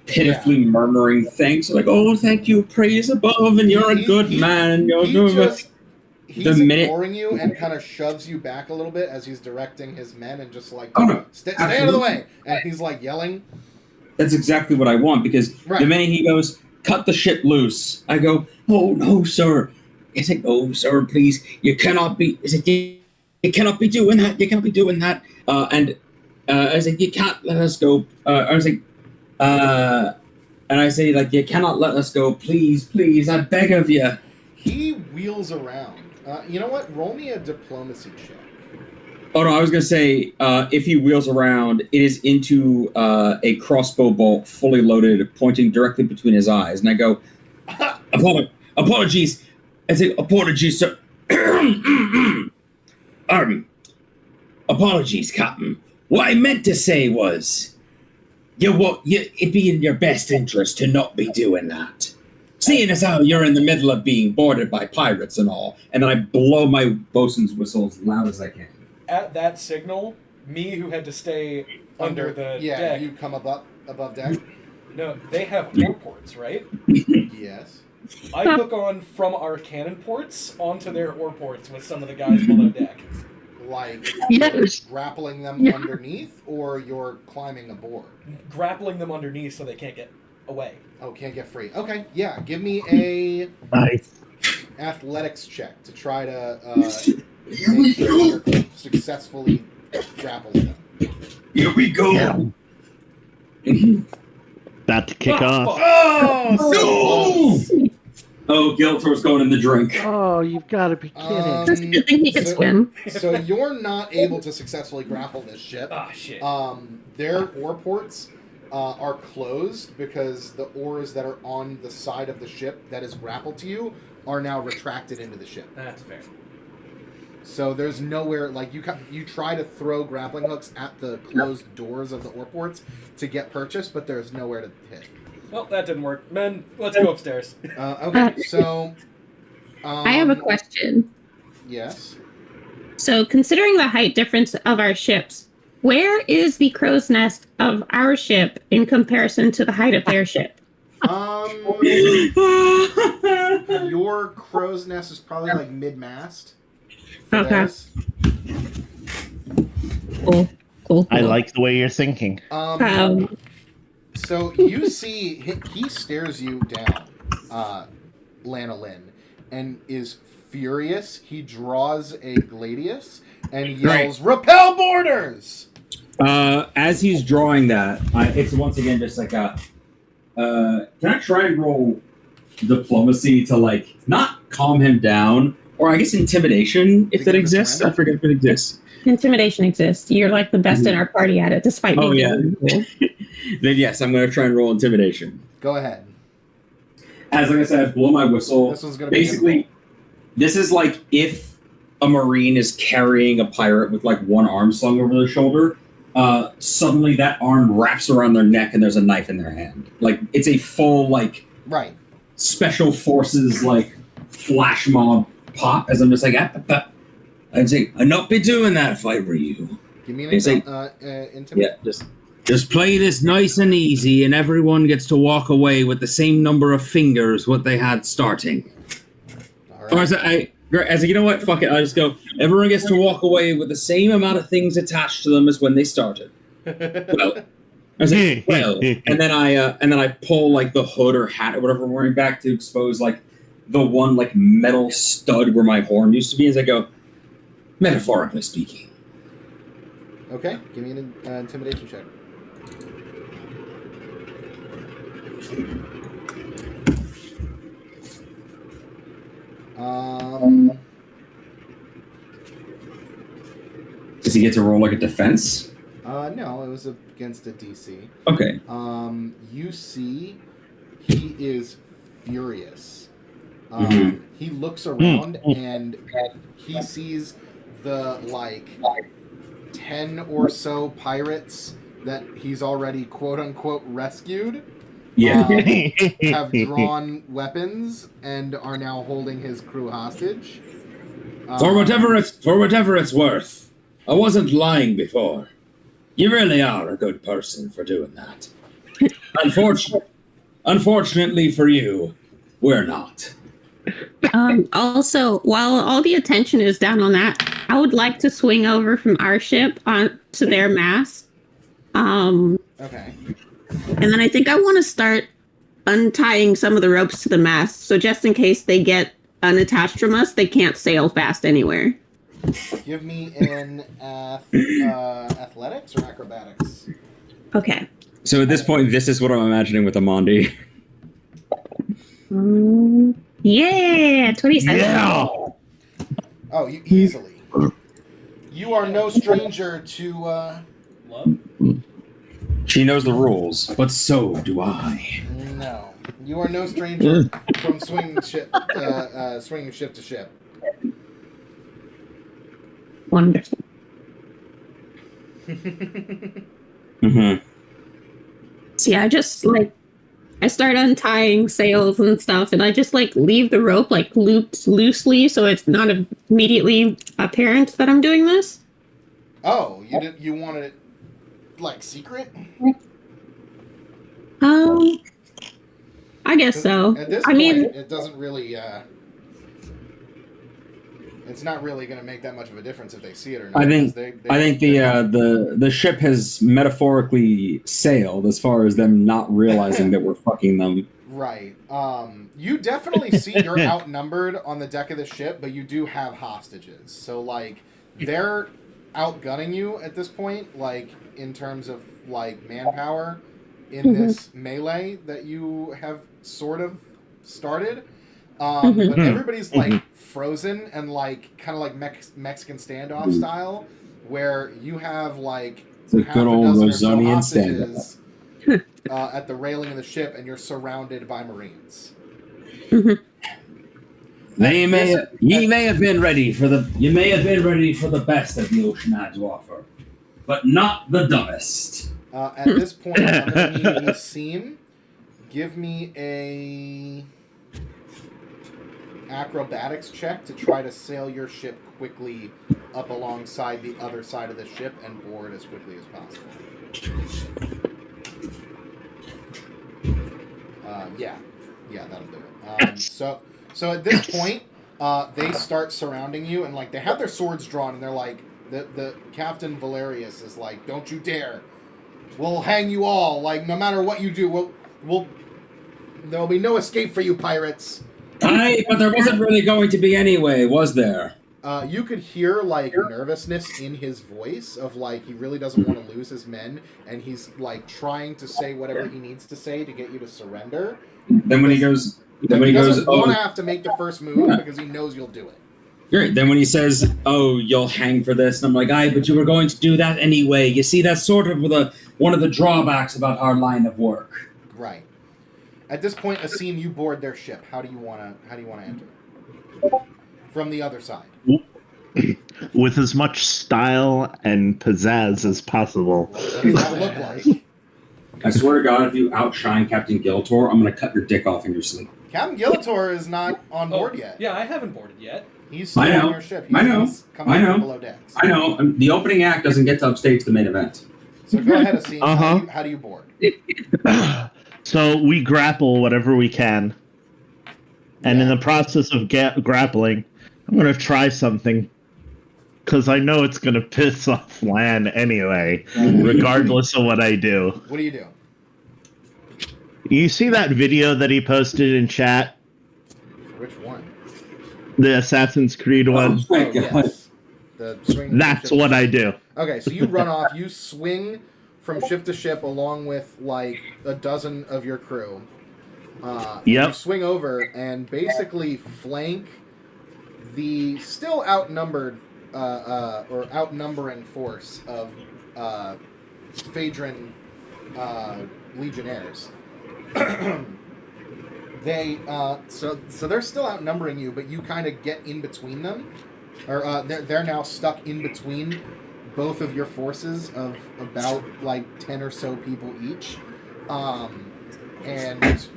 pitifully murmuring thanks, like, "Oh, thank you, praise above, and you're a good man." He's the minute ignoring you and kind of shoves you back a little bit as he's directing his men and just like, stay out of the way. And he's like yelling. That's exactly what I want, because the minute he goes, "Cut the ship loose," I go, "Oh no, sir." He's like, "Oh, sir, please, you cannot be." He's like, "You cannot be doing that. You cannot be doing that." And I was like, "You can't let us go." I was like, and I say, like, "You cannot let us go, please, please, I beg of you." He wheels around. You know what? Roll me a diplomacy check. Oh no, I was gonna say, if he wheels around, it is into a crossbow bolt, fully loaded, pointing directly between his eyes, and I go, "Apologies." I say, "Apologies, sir." Apologies, Captain. What I meant to say was, it'd be in your best interest to not be doing that. Seeing as how you're in the middle of being boarded by pirates and all, and then I blow my bosun's whistle as loud as I can. At that signal, me who had to stay under the deck. You come above deck. No, they have oar ports, right? Yes. I hook on from our cannon ports onto their oar ports with some of the guys below deck. Like grappling them underneath, or you're climbing aboard? Grappling them underneath so they can't get away. Oh, can't get free. Okay, yeah. Give me a athletics check to try to make sure you're successfully grappling them. Here we go. Yeah. About to kick off. Oh, no! Oh, Giltor's going in the drink. Oh, you've got to be kidding. I think he could swim. So you're not able to successfully grapple this ship. Ah, shit. Their oar ports are closed because the oars that are on the side of the ship that is grappled to you are now retracted into the ship. That's fair. So there's nowhere, like, you try to throw grappling hooks at the closed doors of the oar ports to get purchase, but there's nowhere to hit. Well, that didn't work. Men, let's go upstairs. Okay, so... I have a question. Yes? So, considering the height difference of our ships, where is the crow's nest of our ship in comparison to the height of their ship? Your crow's nest is probably like mid-mast. Okay. Cool. I like the way you're thinking. So you see, he stares you down, Lanolin, and is furious. He draws a gladius and yells, "Repel boarders!" As he's drawing that, it's once again just like a. Can I try and roll diplomacy to, like, not calm him down, or I guess intimidation, if that exists? I forget if it exists. Intimidation exists. You're like the best in our party at it, despite me being cool. Then yes, I'm going to try and roll intimidation. Go ahead. As like I said, I blow my whistle. This one's going to basically. This is like if a Marine is carrying a pirate with like one arm slung over their shoulder. Suddenly that arm wraps around their neck and there's a knife in their hand. Like, it's a full, like, special forces, like, flash mob pop, as I'm just like, I'd say, I'd not be doing that if I were you. Give me an intimidation. Yeah, just play this nice and easy, and everyone gets to walk away with the same number of fingers what they had starting. All right. Or as you know what, fuck it, I just go, everyone gets to walk away with the same amount of things attached to them as when they started. I was like, well, and then I pull like the hood or hat or whatever I'm wearing back to expose like the one like metal stud where my horn used to be. As I go, metaphorically speaking. Okay, give me an intimidation check. Does he get to roll like a defense? No, it was against a DC. Okay. You see, he is furious. He looks around and he sees the like 10 or so pirates that he's already quote unquote rescued. Yeah. Have drawn weapons and are now holding his crew hostage. For whatever it's worth, I wasn't lying before. You really are a good person for doing that. Unfortunately for you, we're not. Also, while all the attention is down on that, I would like to swing over from our ship onto their mast. Okay. And then I think I want to start untying some of the ropes to the mast, so just in case they get unattached from us, they can't sail fast anywhere. Give me an athletics or acrobatics. Okay. So at this point, this is what I'm imagining with Amandi. Yeah, 27. Yeah. Oh, you easily. You are no stranger to Love? She knows the rules, but so do I. No, you are no stranger from swinging ship to ship. Wonderful. So yeah, I start untying sails and stuff, and I just like leave the rope like looped loosely, so it's not immediately apparent that I'm doing this. Oh, you wanted it like secret? I guess so. At this I point, mean, it doesn't really. It's not really going to make that much of a difference if they see it or not. I think the ship has metaphorically sailed as far as them not realizing that we're fucking them. Right. You definitely see you're outnumbered on the deck of the ship, but you do have hostages. So like they're outgunning you at this point, like in terms of like manpower in this melee that you have sort of started. But everybody's like frozen and like kind of like Mexican standoff style, where you have like it's a good old Rosonian standoff at the railing of the ship, and you're surrounded by Marines. You may have been ready for the best that the ocean had to offer, but not the dumbest. At this point, I'm going to need Wasim. Give me a acrobatics check to try to sail your ship quickly up alongside the other side of the ship and board as quickly as possible. Yeah, that'll do it. So at this point, they start surrounding you, and like they have their swords drawn, and they're like, the Captain Valerius is like, "Don't you dare! We'll hang you all. Like no matter what you do, we'll there'll be no escape for you, pirates." Aye, but there wasn't really going to be anyway, was there? You could hear like nervousness in his voice of like he really doesn't want to lose his men, and he's like trying to say whatever he needs to say to get you to surrender. Then when he goes, he doesn't want to have to make the first move because he knows you'll do it. Great. Then when he says, "Oh, you'll hang for this," and I'm like, "Aye, but you were going to do that anyway." You see, that's sort of one of the drawbacks about our line of work. Right. At this point, Asim, you board their ship. How do you want to enter? From the other side. With as much style and pizzazz as possible. What does that look like? I swear to God, if you outshine Captain Giltor, I'm going to cut your dick off in your sleep. Captain Giltor is not on board yet. Yeah, I haven't boarded yet. He's still on your ship. He's coming from below decks. I know. The opening act doesn't get to upstage the main event. So go ahead, Asim. How do you board? So we grapple whatever we can. And in the process of grappling, I'm going to try something. because I know it's gonna piss off Lan anyway, regardless of what I do. What do you do? You see that video that he posted in chat, Which one? the Assassin's Creed one? Oh my God. Yes. The swing from That's ship to what ship. I do. Okay, so you run off. You swing from ship to ship along with like a dozen of your crew. Yep. You swing over and basically flank the still outnumbered or outnumbering force of Phaedron legionnaires. They so they're still outnumbering you, but you kind of get in between them, or they're now stuck in between both of your forces of about like 10 or so people each, and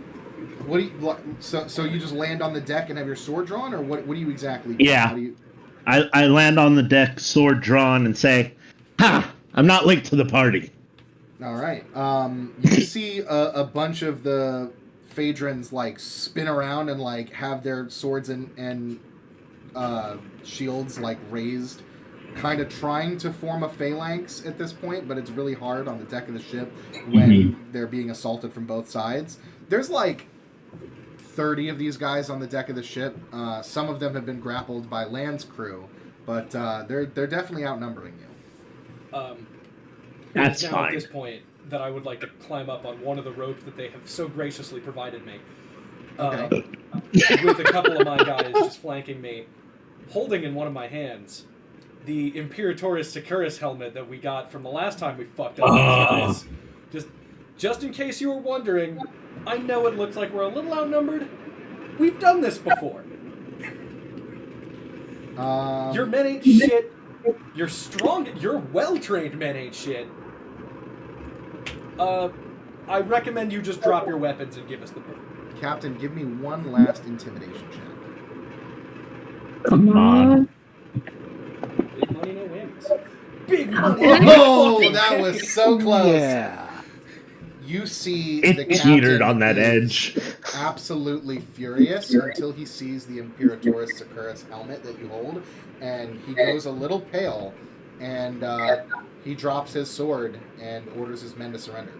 what do you so you just land on the deck and have your sword drawn, or what do you exactly do? Yeah. How do you, I land on the deck, sword drawn, and say, "Ha! I'm not late to the party." all right. You see a bunch of the Phaedrons like spin around and like have their swords and shields like raised, kind of trying to form a phalanx at this point, but it's really hard on the deck of the ship when they're being assaulted from both sides. There's like 30 of these guys on the deck of the ship. Some of them have been grappled by Land's crew, but they're definitely outnumbering you. That's now fine. At this point, that I would like to climb up on one of the ropes that they have so graciously provided me. Okay. With a couple of my guys just flanking me, holding in one of my hands the Imperatorus Securus helmet that we got from the last time we fucked up these guys. Just in case you were wondering, I know it looks like we're a little outnumbered. We've done this before. Your men ain't shit. You're strong. Your well-trained men ain't shit. I recommend you just drop your weapons and give us the book. Captain, give me one last intimidation check. Come on. Big money, no whammies. Big money. Oh, no that fucking was so close. Yeah. You see the It teetered captain on that is edge. absolutely furious until he sees the Imperatorus Securus helmet that you hold, and he goes a little pale, and he drops his sword and orders his men to surrender.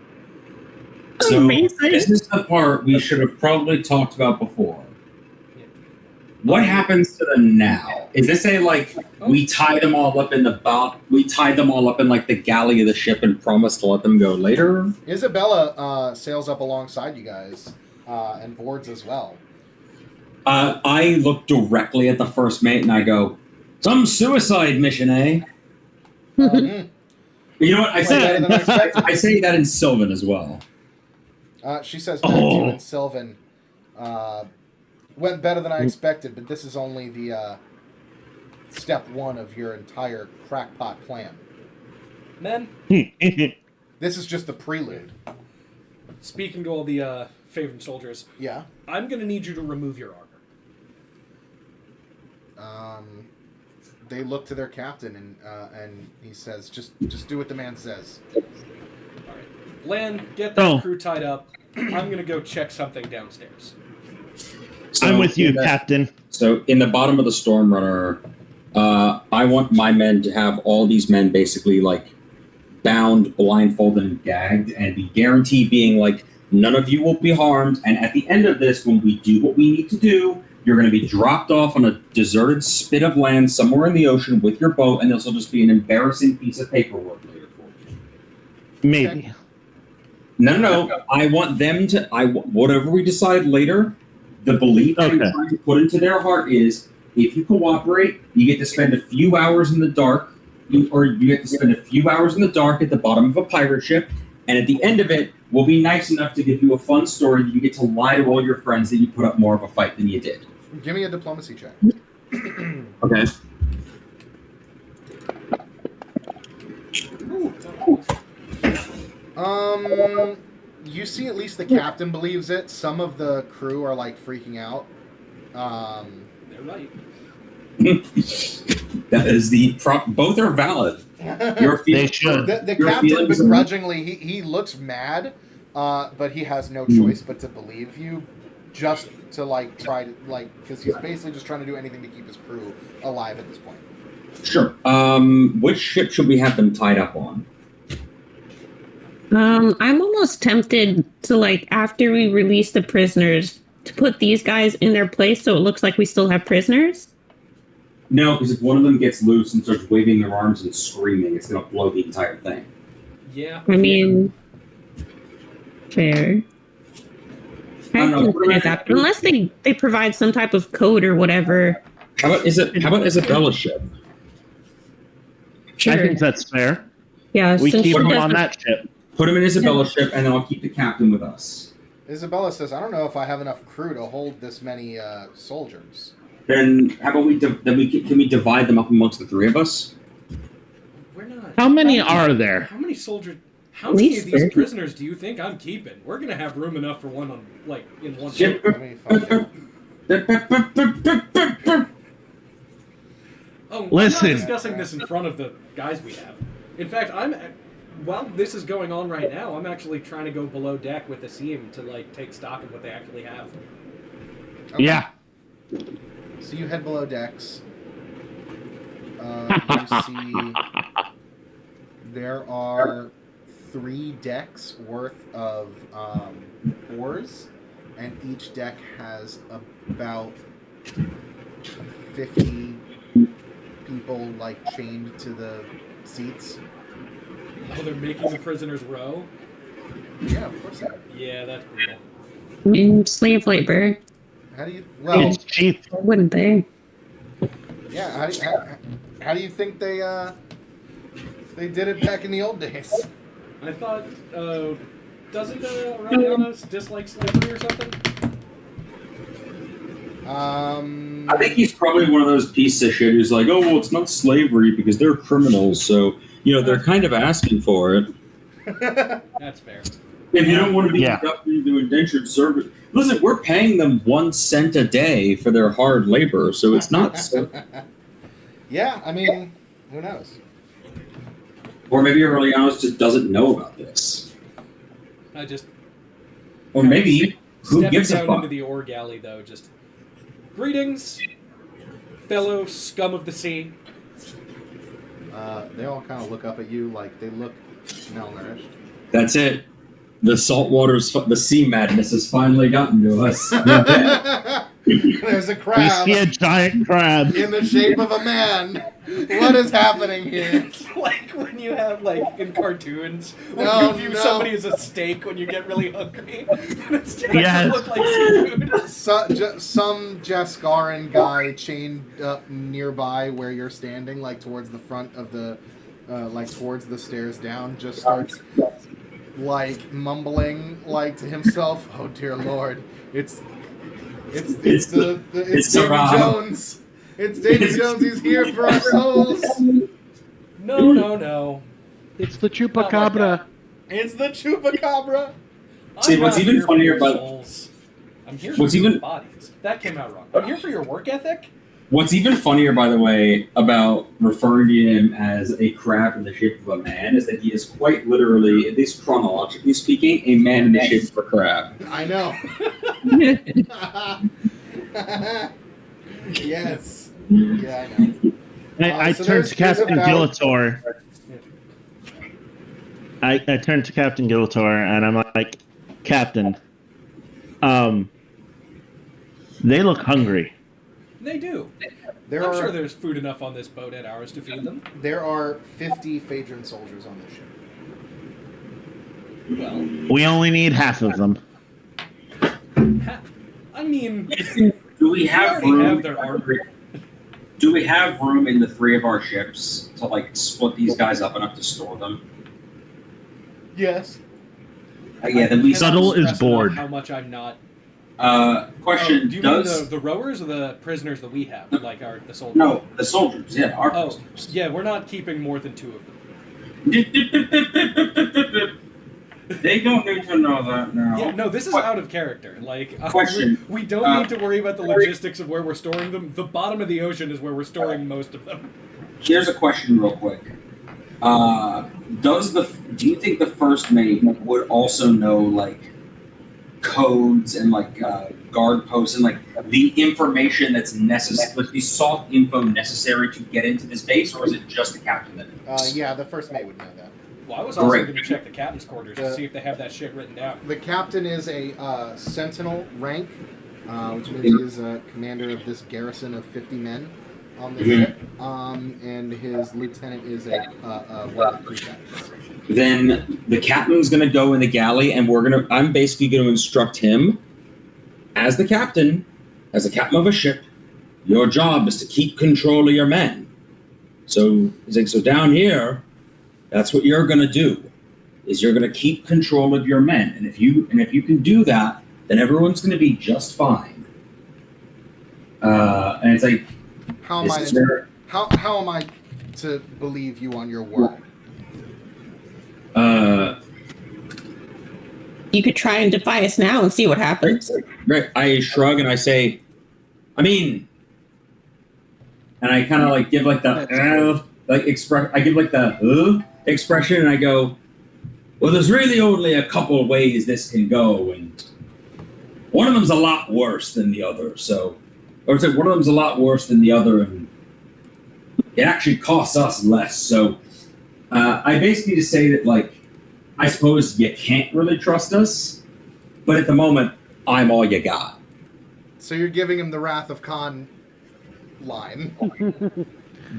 So Amazing. this is the part we should have probably talked about before. What happens to them now? Is this a like we tie them all up in the boat? We tied them all up in like the galley of the ship and promised to let them go later. Isabella sails up alongside you guys and boards as well. I look directly at the first mate and I go, "Some suicide mission, eh?" Mm. You know what I Went say? better than expected. I say that in Sylvan as well. She says back to you in Sylvan. Went better than I expected, but this is only the step one of your entire crackpot plan. Men, This is just the prelude. speaking to all the favorite soldiers, Yeah. I'm going to need you to remove your armor. They look to their captain and he says, "Just do what the man says." All right. Lan, get that crew tied up. I'm going to go check something downstairs. So I'm with you, in the- Captain. So in the bottom of the Storm Runner, I want my men to have all these men basically like bound, blindfolded, and gagged, and be guaranteed being like, none of you will be harmed. And at the end of this, when we do what we need to do, you're going to be dropped off on a deserted spit of land somewhere in the ocean with your boat, and this will just be an embarrassing piece of paperwork later for you. Maybe. No. I want them to. Whatever we decide later, the belief I'm trying to put into their heart is, if you cooperate, you get to spend a few hours in the dark, or you get to spend a few hours in the dark at the bottom of a pirate ship, and at the end of it, we'll be nice enough to give you a fun story that you get to lie to all your friends that you put up more of a fight than you did. Give me a diplomacy check. Okay. You see, at least the captain believes it. Some of the crew are like freaking out. They're right. That is both are valid. They should. The Your captain feelings are- begrudgingly, he looks mad, but he has no choice but to believe you, just to like try to like, because he's basically just trying to do anything to keep his crew alive at this point. Sure. Which ship should we have them tied up on? I'm almost tempted to, like, after we release the prisoners, to put these guys in their place so it looks like we still have prisoners. No, because if one of them gets loose and starts waving their arms and screaming, it's going to blow the entire thing. Yeah. I mean, fair. I don't know. consider that, unless they provide some type of code or whatever. How about Isabella's ship? Sure. I think that's fair. Yeah, We since keep she them does on the- that ship. Put him in Isabella's ship, and then I'll keep the captain with us. Isabella says, "I don't know if I have enough crew to hold this many soldiers." Then how about can we divide them up amongst the three of us? We're not. How many are there? How many soldiers? How At many least of these 30. prisoners do you think I'm keeping? We're gonna have room enough for one on, like, in one Ship. ship. I mean, fuck it. Oh, Listen. I'm not discussing this in front of the guys we have. In fact, while this is going on right now, I'm actually trying to go below deck with Asim to, like, take stock of what they actually have. Okay. Yeah. So you head below decks. You see there are 3 decks worth of oars, and each deck has about 50 people like chained to the seats. Oh, they're making the prisoners row? Yeah, of course. Yeah, that's brutal. I mean, slave labor. How do you? Well, It's cheap. Wouldn't they? yeah. How do you think they did it back in the old days? I thought, doesn't Aurelianus dislike slavery or something? I think he's probably one of those pieces of shit who's like, oh, well, it's not slavery because they're criminals, so, they're kind of asking for it. That's fair. If you don't want to be Yeah. conducted into indentured service, listen, we're paying them 1 cent a day for their hard labor, so it's not. Yeah, I mean, who knows? Or maybe Aurelianus just doesn't know about this. I just Or maybe who stepping gives a down fuck? into the ore galley though. Just greetings, fellow scum of the sea. They all kind of look up at you like they look malnourished. That's it. The the sea madness has finally gotten to us. There's a We crab see a giant crab. in the shape of a man. What is happening here? It's like when you have, like, in cartoons, when No, you view no. somebody as a steak when you get really hungry. And it's just Yes. look like seafood. Some Jaskaran guy chained up nearby where you're standing, like towards the front of the, like towards the stairs down, just starts like mumbling like to himself, "Oh dear Lord, it's the David Rob. Jones. It's David Jones. He's here for our souls. No. It's the chupacabra. It's the chupacabra." See, I'm what's not even here for funnier your about- souls. I'm here for What's your even- bodies. That came out wrong. I'm here for your work ethic. What's even funnier, by the way, about referring to him as a crab in the shape of a man is that he is quite literally, at least chronologically speaking, a man in the shape of a crab. I know. Yes. Yeah, I know. I So turned there's to Captain about- Gillator. I turned to Captain Gillator and I'm like, Captain, they look hungry. They do. There I'm are sure there's food enough on this boat and ours to feed them. there are 50 Phaedron soldiers on this ship. Well, We only need half of them. I mean, Do we we have already room? have their armor. Do we have room in the 3 of our ships to like split these guys up enough to store them? Yes. Yeah, then we. Cannot Subtle is stress enough bored. How much I'm not. Question: Do you Does mean the rowers or the prisoners that we have, like the soldiers? no the soldiers? Yeah, our Oh, prisoners. yeah, we're not keeping more than 2 of them. They don't need to know that now. Yeah, no, this is What- out of character. Like, Question. we don't need to worry about the logistics of where we're storing them. The bottom of the ocean is where we're storing most of them. Here's a question, real quick. Do you think the first mate would also know like codes and like guard posts and like the information that's necessary, like the soft info necessary to get into this base, or is it just the captain that knows? Yeah, the first mate would know that. Well, I was also Great. going to check the captain's quarters to see if they have that shit written down. The captain is a sentinel rank, which means he is a commander of this garrison of 50 men on the ship, and his lieutenant is one of the prefects. Then the captain's going to go in the galley, and I'm basically going to instruct him as the captain of a ship. Your job is to keep control of your men. So he's like, so down here, that's what you're going to do. Is you're going to keep control of your men, and if you can do that, then everyone's going to be just fine. And it's like, how am I to believe you on your word? You could try and defy us now and see what happens. Right. I shrug and I say, I mean, and I kind of like give like the expression, and I go, well, there's really only a couple of ways this can go, and one of them's a lot worse than the other. So, or it's like one of them's a lot worse than the other, and it actually costs us less. So, I basically just say that, like, I suppose you can't really trust us, but at the moment, I'm all you got. So you're giving him the Wrath of Khan line.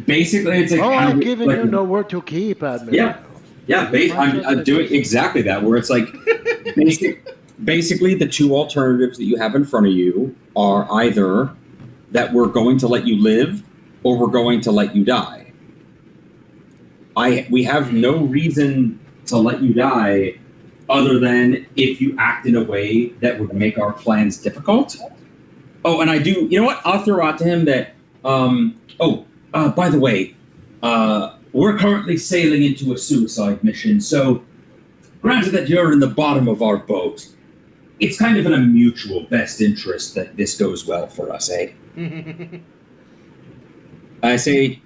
Basically, it's like, I'm giving you no word to keep, Admiral. Yeah. I'm doing exactly that. Where it's like, basically, the two alternatives that you have in front of you are either that we're going to let you live, or we're going to let you die. We have no reason to let you die, other than if you act in a way that would make our plans difficult. Oh, and I do. You know what? I'll throw out to him that. By the way, we're currently sailing into a suicide mission. So, granted that you're in the bottom of our boat, it's kind of in a mutual best interest that this goes well for us, eh? I say,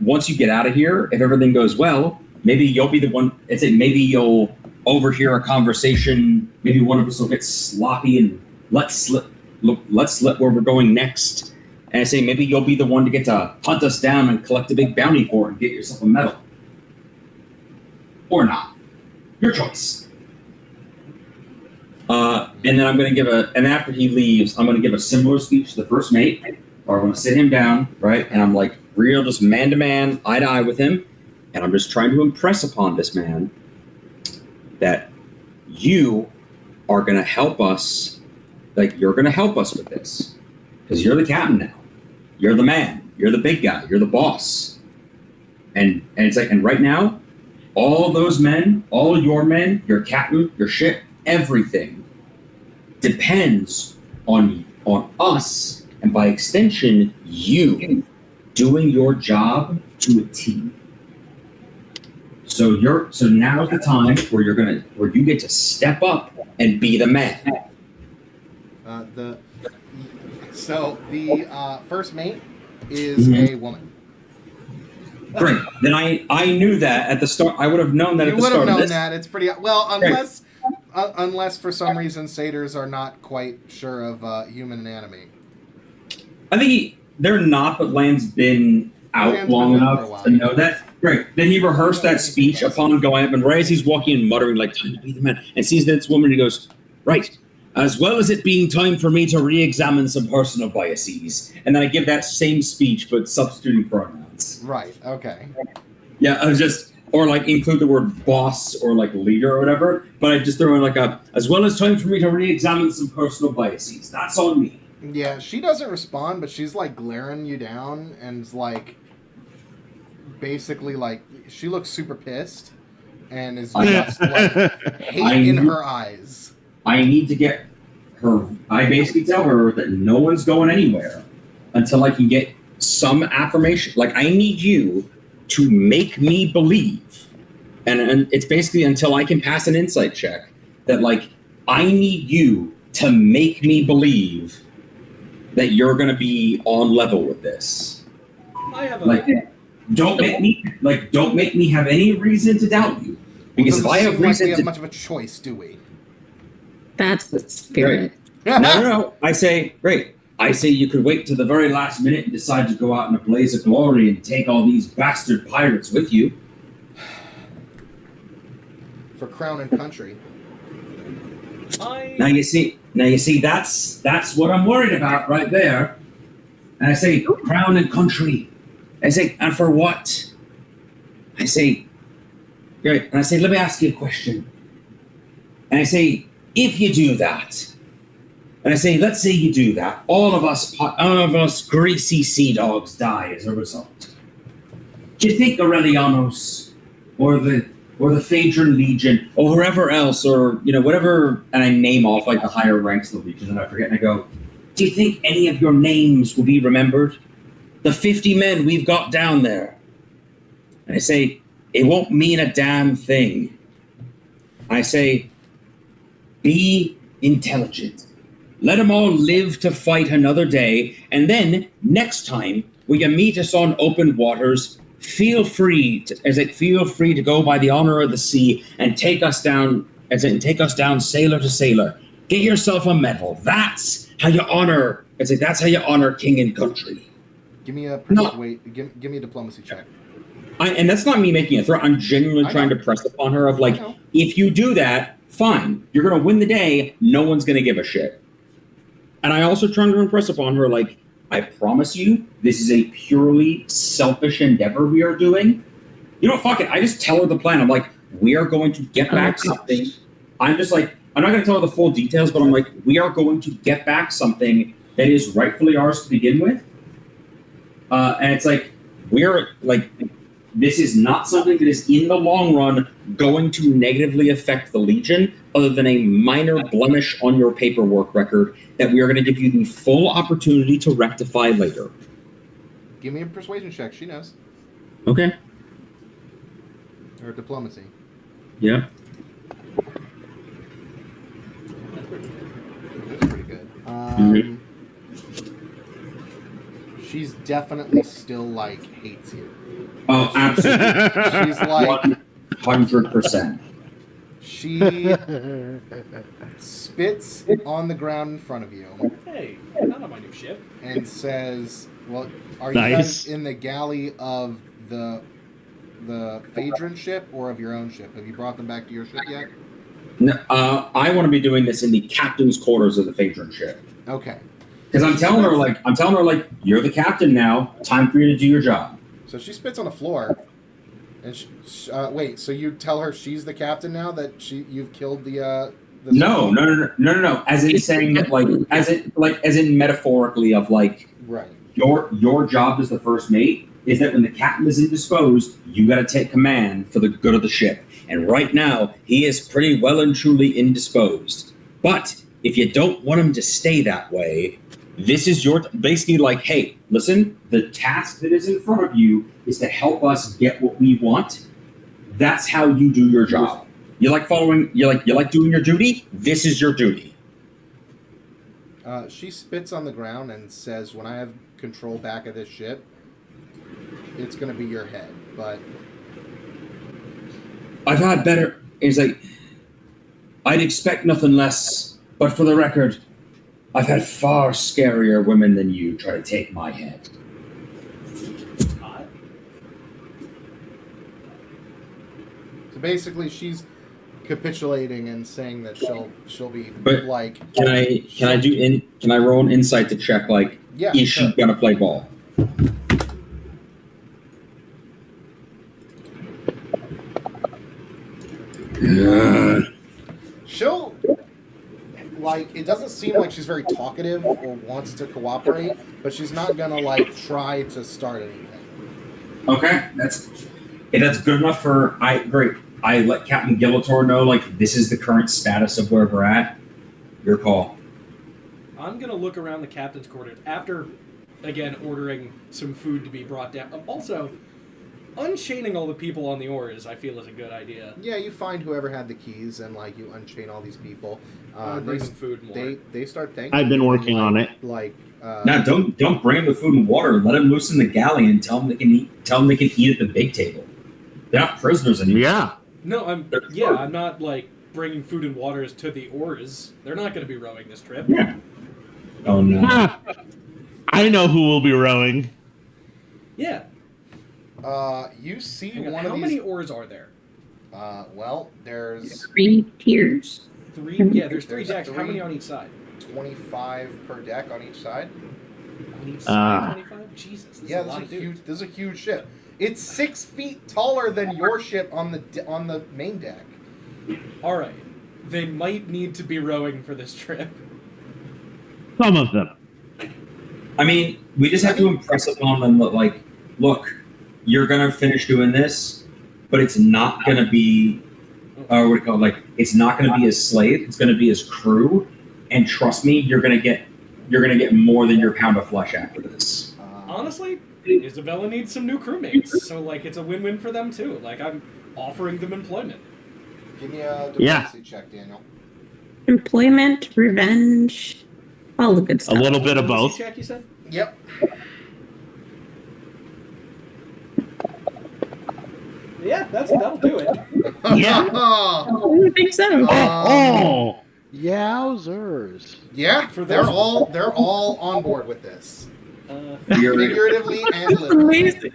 once you get out of here, if everything goes well, maybe you'll be the one. Maybe you'll overhear a conversation. Maybe one of us will get sloppy and let's slip where we're going next. And I say, maybe you'll be the one to get to hunt us down and collect a big bounty for it and get yourself a medal. Or not. Your choice. And then I'm going to and after he leaves, I'm going to give a similar speech to the first mate, or I'm going to sit him down, right? And I'm like, real, just man to man, eye to eye with him. And I'm just trying to impress upon this man that you are going to help us. Like, you're going to help us with this. Because you're the captain now. You're the man. You're the big guy. You're the boss. And it's like, and right now, all those men, all your men, your captain, your ship, everything depends on us, and by extension, you doing your job to a T. So now's the time where you get to step up and be the man. The first mate is a woman. Great. Then I knew that at the start. I would have known that at the start. You would have known of this. that. It's pretty well, unless for some reason satyrs are not quite sure of human anatomy. I think they're not, but Land's been out long enough to know that. Great. Then he rehearsed that speech upon going up, and right as he's walking and muttering like, "Time to be the man," and sees this woman, he goes, "Right. As well as it being time for me to re-examine some personal biases." And then I give that same speech, but substituting pronouns. Right, okay. Yeah, I was just, or like include the word boss or like leader or whatever, but I just throw in like as well as time for me to re-examine some personal biases. That's on me. Yeah, she doesn't respond, but she's like glaring you down and like, basically like, she looks super pissed and is just like hate in her eyes. I need to get her. I basically tell her that no one's going anywhere until I can get some affirmation. Like, I need you to make me believe. And it's basically until I can pass an insight check that, like, I need you to make me believe that you're going to be on level with this. I have don't make me have any reason to doubt you. Because if I have reason we have much of a choice, do we? That's the spirit. No. I say, great. I say you could wait to the very last minute and decide to go out in a blaze of glory and take all these bastard pirates with you. For crown and country. Now you see, that's what I'm worried about right there. And I say, crown and country. I say, and for what? I say, great. And I say, let me ask you a question. And I say, if you do that, and I say, let's say you do that, all of us greasy sea dogs die as a result. Do you think Aurelianos or the Phaedron Legion or whoever else, or whatever, and I name off like the higher ranks of the Legion, and I forget, and I go, do you think any of your names will be remembered? The 50 men we've got down there. And I say, it won't mean a damn thing. I say, be intelligent. Let them all live to fight another day, and then next time when you meet us on open waters, feel free to go by the honor of the sea and take us down sailor to sailor. Get yourself a medal. That's how you honor. That's how you honor king and country. Give me a give me a diplomacy check. And that's not me making a threat. I'm genuinely trying to press upon her of like, if you do that, fine. You're gonna win the day. No one's gonna give a shit. And I also trying to impress upon her like, I promise you, this is a purely selfish endeavor we are doing. Fuck it. I just tell her the plan. I'm like, we are going to get back something. I'm just like, I'm not going to tell her the full details, but I'm like, we are going to get back something that is rightfully ours to begin with. And it's like, this is not something that is in the long run going to negatively affect the Legion, other than a minor blemish on your paperwork record that we are going to give you the full opportunity to rectify later. Give me a persuasion check. She knows. Okay. Or diplomacy. Yeah. That's pretty good. She's definitely still hates you. Oh, absolutely. She's like 100%. She spits on the ground in front of you. Hey, not on my new ship. And says, "Well, are Nice. you guys in the galley of the Phaedron ship or of your own ship? Have you brought them back to your ship yet?" No, I want to be doing this in the captain's quarters of the Phaedron ship. Okay. Because I'm telling her, you're the captain now. Time for you to do your job. So she spits on the floor. And wait, so you tell her she's the captain now, that you've killed the No. As in saying that, as in metaphorically of like, right. Your job as the first mate is that when the captain is indisposed, you got to take command for the good of the ship. And right now, he is pretty well and truly indisposed. But if you don't want him to stay that way, this is your basically like, hey, listen, the task that is in front of you is to help us get what we want. That's how you do your job. You like doing your duty? This is your duty. She spits on the ground and says, "When I have control back of this ship, it's going to be your head." But I've had better. It's like, I'd expect nothing less. But for the record, I've had far scarier women than you try to take my head. Hot. so basically, she's capitulating and saying that she'll be But like. Can I roll an insight to check Yeah. is Sure. she gonna play ball? She'll it doesn't seem like she's very talkative or wants to cooperate, but she's not gonna try to start anything. Okay, that's good enough for great. I let Captain Gillator know this is the current status of where we're at. Your call. I'm gonna look around the captain's quarters after, again, ordering some food to be brought down. Also, unchaining all the people on the oars, I feel, is a good idea. Yeah, you find whoever had the keys and you unchain all these people. Bring some food and water. They start thanking. I've been you, working on it. Now, don't bring them the food and water. Let them loose in the galley and tell them they can eat. Tell them they can eat at the big table. They're not prisoners anymore. Yeah. No, I'm not bringing food and waters to the oars. They're not going to be rowing this trip. Yeah. Oh no. I know who will be rowing. Yeah. You see Hang on, one how of many these. oars are there? Well, there's 3 tiers. 3? Yeah, there's 3 There's decks. How 3. many on each side? 25 per deck on each side. On each side, 25? Jesus, this Yeah, is a lot of dudes. this is a huge ship. It's 6 feet taller than your ship on the main deck. All right. They might need to be rowing for this trip. Some of them. I mean, we just have to impress upon them that, like, look, you're gonna finish doing this, but it's not gonna be, what do you call it? Like, it's not gonna be as slave. It's gonna be as crew, and trust me, you're gonna get more than your pound of flesh after this. Honestly, Isabella needs some new crewmates, so like it's a win-win for them too. Like I'm offering them employment. Give me a diplomacy check, Daniel. Employment, revenge, all the good A stuff. little bit of Diplomacy both. check, you said? Yep. Yeah, that'll do it. Yeah. I think so. Oh. Yowzers. Yeah, For they're those- all on board with this, You're, figuratively and literally. Amazing.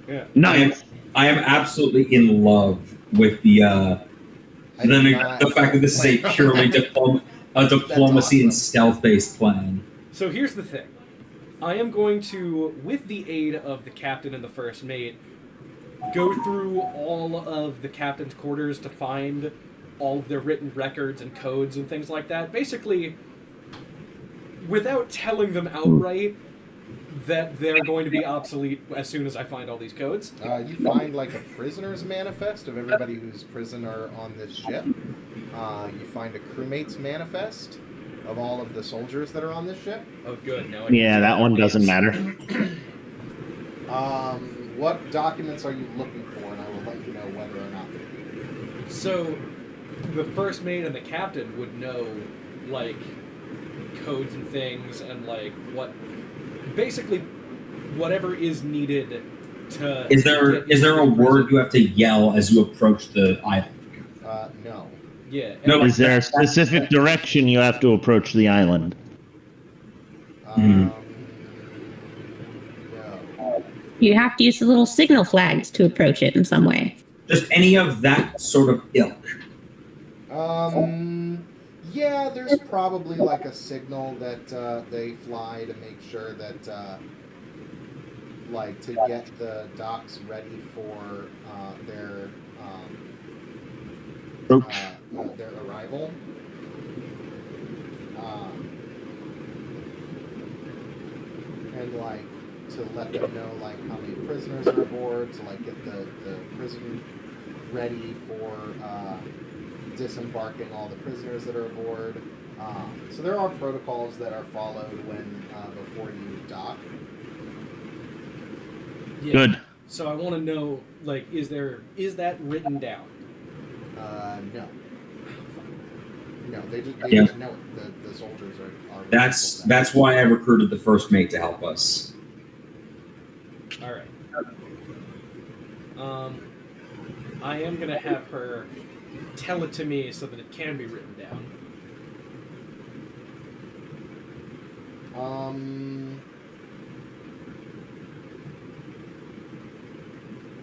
Yeah. Nice. I am absolutely in love with the not- fact that this is a purely diplomacy and awesome. stealth-based plan. So here's the thing. I am going to, with the aid of the captain and the first mate, go through all of the captain's quarters to find all of their written records and codes and things like that. Basically, without telling them outright that they're going to be obsolete as soon as I find all these codes. You find like a prisoner's manifest of everybody who's prisoner on this ship. You find a crewmate's manifest of all of the soldiers that are on this ship. Oh, good. Now I Yeah, that one doesn't matter. What documents are you looking for, and I will let you know whether or not they're. So, the first mate and the captain would know, like, codes and things, and, like, basically, whatever is needed to... Is there a word you have to yell as you approach the island? No. Yeah. No, Is there a specific direction you have to approach the island? No. You have to use the little signal flags to approach it in some way. Just any of that sort of ilk. Yeah, there's probably like a signal that they fly to make sure that, like, to get the docks ready for their arrival. And like to let them know like how many prisoners are aboard, to like get the prison ready for disembarking all the prisoners that are aboard. So there are protocols that are followed when before you dock. Yeah. Good. So I want to know, like, is that written down? No. No, they just know it. The soldiers are That's why I recruited the first mate to help us. All right. I am gonna have her tell it to me so that it can be written down.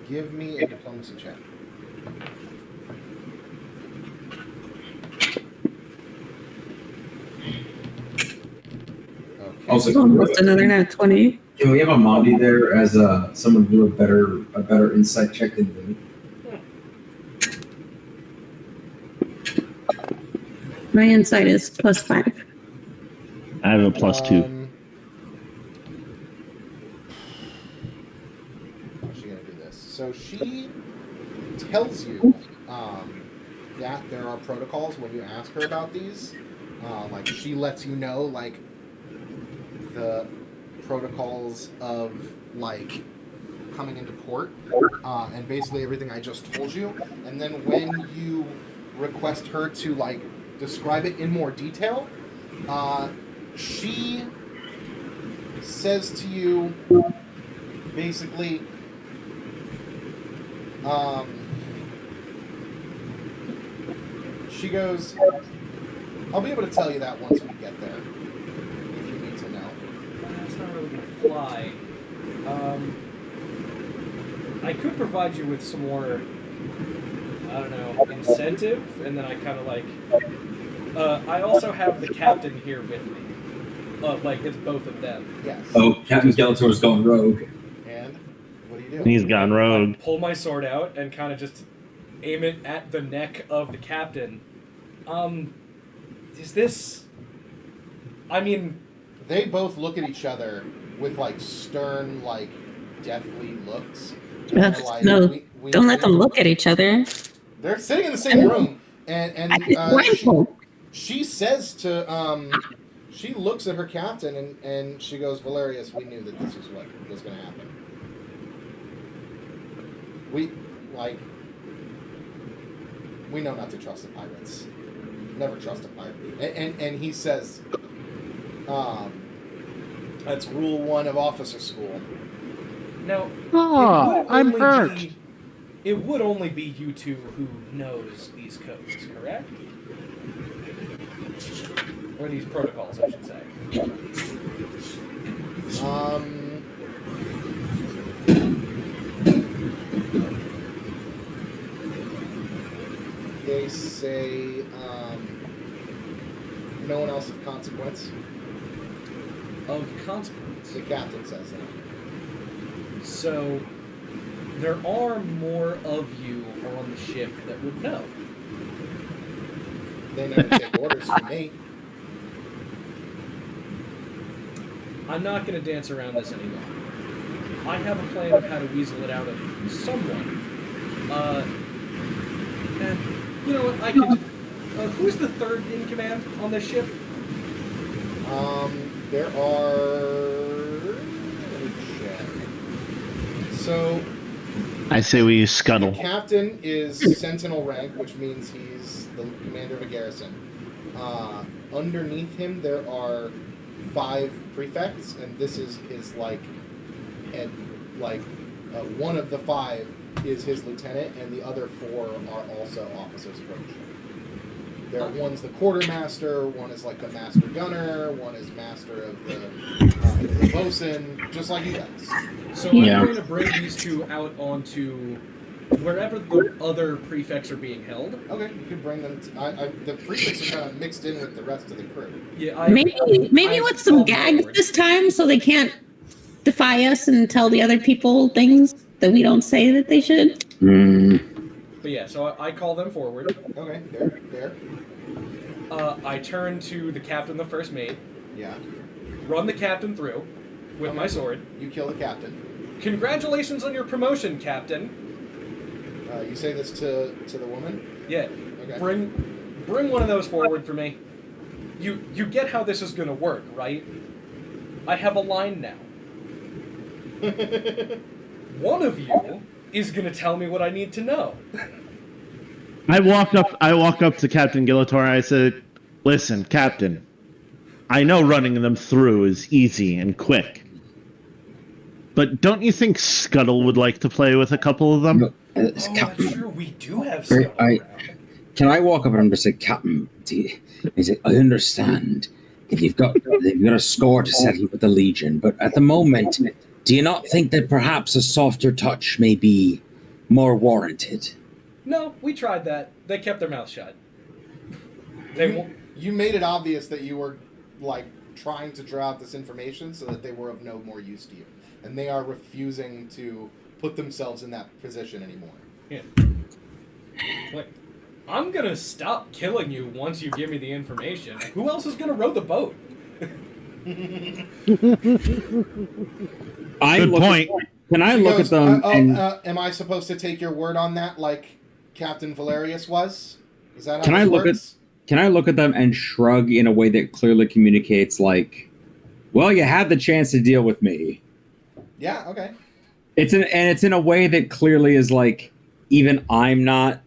Give me a diplomacy check. Okay. Also, Almost another nat 20. can we have a Mondi there as someone who do a better insight check than me? My insight is +5. I have a +2. How's she gonna do this? So she tells you that there are protocols when you ask her about these. Like she lets you know like the protocols of like coming into port and basically everything I just told you. And then when you request her to like describe it in more detail, she says to you basically She goes, I'll be able to tell you that once we get there, if you need to know. That's not really gonna fly. I could provide you with some more, I don't know, incentive, and then I kind of like. I also have the captain here with me. Like it's both of them. Yes. Oh, Captain Skeletor's going rogue. And what do you do? He's gone rogue. I pull my sword out and kind of just aim it at the neck of the captain. Is this? I mean, They both look at each other with like stern, like deathly looks. And they're like, No, we don't let them look at each other. They're sitting in the same room, and Blindfold. she says to she looks at her captain and she goes, Valerius, we knew that this was what was going to happen. We know not to trust the pirates. Never trust a pirate. And he says, that's rule 1 of officer school. now. Oh, I'm hurt. It would only be you two who knows these codes, correct? Or these protocols, I should say. They say, no one else of consequence. Of consequence. The captain says that. So, there are more of you on the ship that would know. They never take orders from me. I'm not going to dance around this any longer. I have a plan of how to weasel it out of someone. And, you know what, I could... who's the third in command on this ship? There are... Let me check. So, I say we use the Scuttle. captain is sentinel rank, which means he's the commander of a garrison. Underneath him, there are 5 prefects, and this is his, like, head, like, one of the 5 is his lieutenant, and the other 4 are also officers of the ship. One's the quartermaster, one is like the master gunner, one is master of the bosun, just like you guys. So Yeah. I'm going to bring these two out onto wherever the other prefects are being held. Okay, you could bring them. The prefects are kind of mixed in with the rest of the crew. Yeah, Maybe I with some called gags forward. this time, so they can't defy us and tell the other people things that we don't say that they should. But yeah, so I call them forward. Okay, there. I turn to the captain, the first mate, Yeah, run the captain through with my sword. you kill the captain. Congratulations on your promotion, Captain. You say this to the woman. Yeah. Okay. Bring one of those forward for me. You get how this is gonna work, right? I have a line now. One of you is gonna tell me what I need to know. I walk up to Captain Gillator. I said, "Listen, Captain, I know running them through is easy and quick, but don't you think Scuttle would like to play with a couple of them?" Oh, Captain, sure, we do have stuff I- around. can I walk up and just say, Captain? I understand if you've got a score to settle with the Legion, but at the moment, do you not think that perhaps a softer touch may be more warranted? No, we tried that. They kept their mouth shut. They won't. You made it obvious that you were like trying to draw out this information so that they were of no more use to you, and they are refusing to put themselves in that position anymore. Yeah. Like, I'm gonna stop killing you once you give me the information. Who else is gonna row the boat? Good point. Can I She look goes, at them and am I supposed to take your word on that, like Captain Valerius was? Is that how Can this I look works? can I look at them and shrug in a way that clearly communicates, like, well, you had the chance to deal with me. Yeah. Okay. It's in a way that clearly is like, even I'm not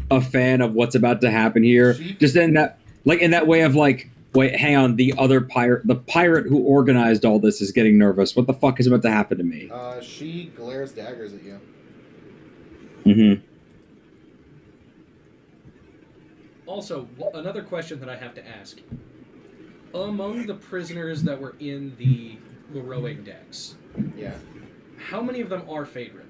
a fan of what's about to happen here. Just in that way of like, wait, hang on, the pirate who organized all this is getting nervous. What the fuck is about to happen to me? She glares daggers at you. Mm-hmm. Also, another question that I have to ask. Among the prisoners that were in the rowing decks, Yeah. how many of them are Phaedron?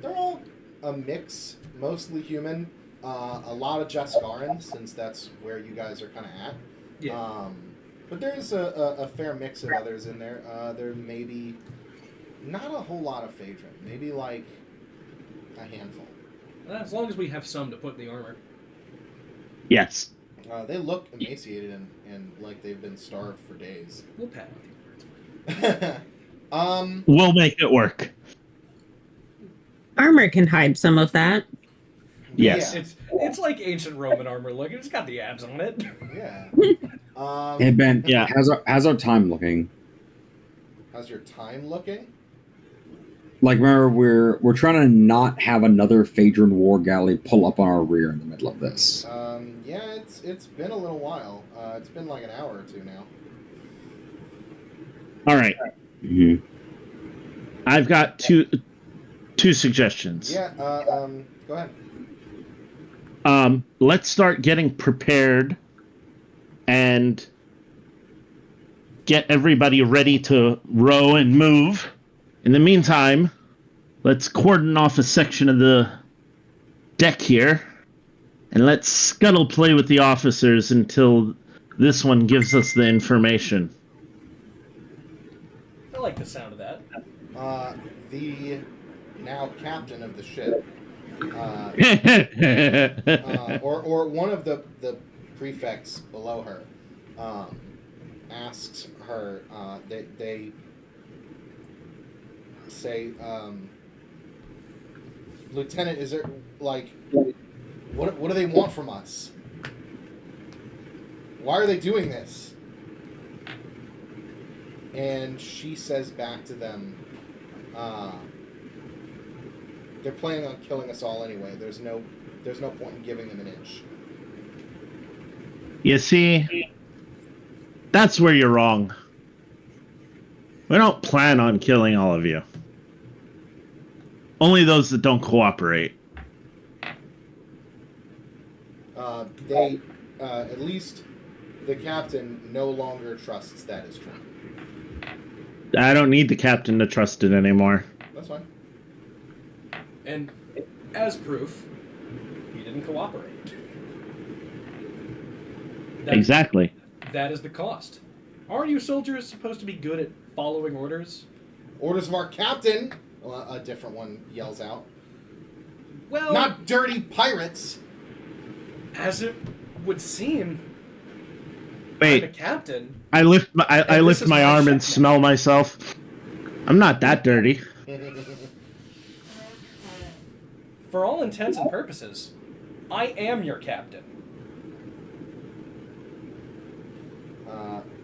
They're all a mix, mostly human. A lot of Jescaran, since that's where you guys are kind of at. Yeah. But there's a fair mix of others in there. There may be not a whole lot of Phaedron. Maybe like a handful. As long as we have some to put in the armor. Yes. They look emaciated and like they've been starved for days. We'll pad out We'll make it work. Armor can hide some of that. Yes. Yeah. It's like ancient Roman armor looking. It's got the abs on it. Yeah. Hey Ben, Yeah. how's our time looking? How's your time looking? Like, remember, we're trying to not have another Phaedron war galley pull up on our rear in the middle of this. Yeah, it's been a little while. It's been like an hour or two now. All right. Mm-hmm. I've got two suggestions. Yeah. Go ahead. Let's start getting prepared and get everybody ready to row and move. In the meantime, let's cordon off a section of the deck here, and let's scuttle play with the officers until this one gives us the information. I like the sound of that. The now captain of the ship, or one of the prefects below her, asks her. They say, Lieutenant, is there like what do they want from us? Why are they doing this? And she says back to them, they're planning on killing us all anyway. There's no point in giving them an inch. You see, that's where you're wrong. We don't plan on killing all of you. Only those that don't cooperate. They, at least the captain no longer trusts that is true. I don't need the captain to trust it anymore. That's fine. And as proof, he didn't cooperate. Exactly. That is the cost. Aren't you soldiers supposed to be good at following orders? Orders of our captain! A different one yells out. Well, Not dirty pirates! as it would seem, I'm a Wait, captain. I lift my I And this lift is my my arm and ship now. smell myself. I'm not that dirty. For all intents and purposes, I am your captain.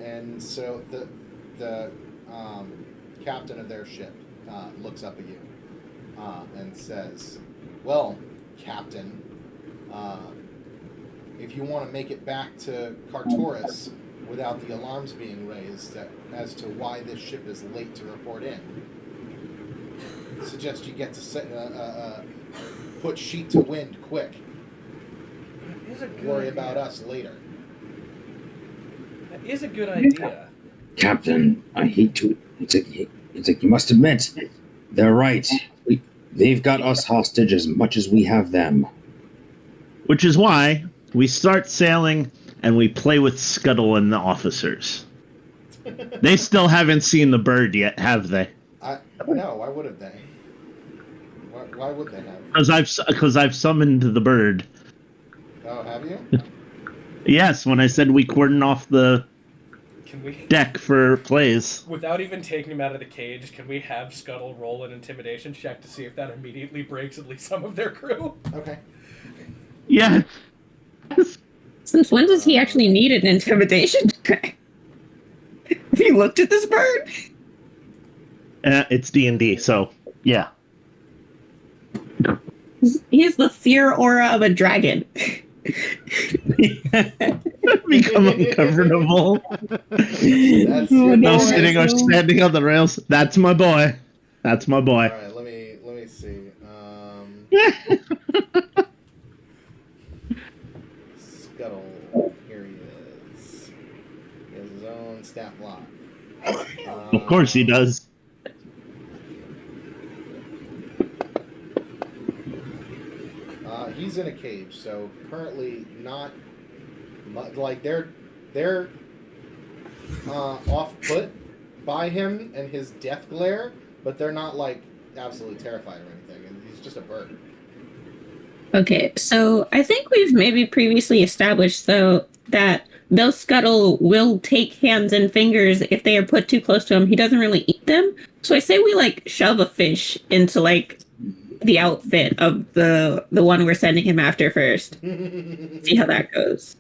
And so the captain of their ship looks up at you and says, "Well, Captain, if you want to make it back to Cartoris without the alarms being raised as to why this ship is late to report in, I suggest you get to put sheet to wind quick. That is a good Worry idea. about us later." That is a good idea. Captain, I hate to. It's like you must admit, they're right. They've got us hostage as much as we have them. Which is why we start sailing and we play with Scuttle and the officers. They still haven't seen the bird yet, have they? No, why would they? Why would they have? Because I've summoned the bird. Oh, have you? Yes, when I said we cordon off the Can we, deck for plays. without even taking him out of the cage, can we have Scuttle roll an intimidation check to see if that immediately breaks at least some of their crew? Okay. Yes. Since when does he actually need an intimidation check? Have you looked at this bird? It's D&D, so yeah. He has the fear aura of a dragon. Become uncomfortable. That's Oh, your No no, boy. sitting or standing on the rails. That's my boy. That's my boy. All right, let me see. can't block. Of course he does. He's in a cage, so currently not like they're off put by him and his death glare, but they're not like absolutely terrified or anything. And he's just a bird. Okay, so I think we've maybe previously established, though, that Bill Scuttle will take hands and fingers if they are put too close to him. He doesn't really eat them. So I say we, like, shove a fish into, like, the outfit of the one we're sending him after first. See how that goes.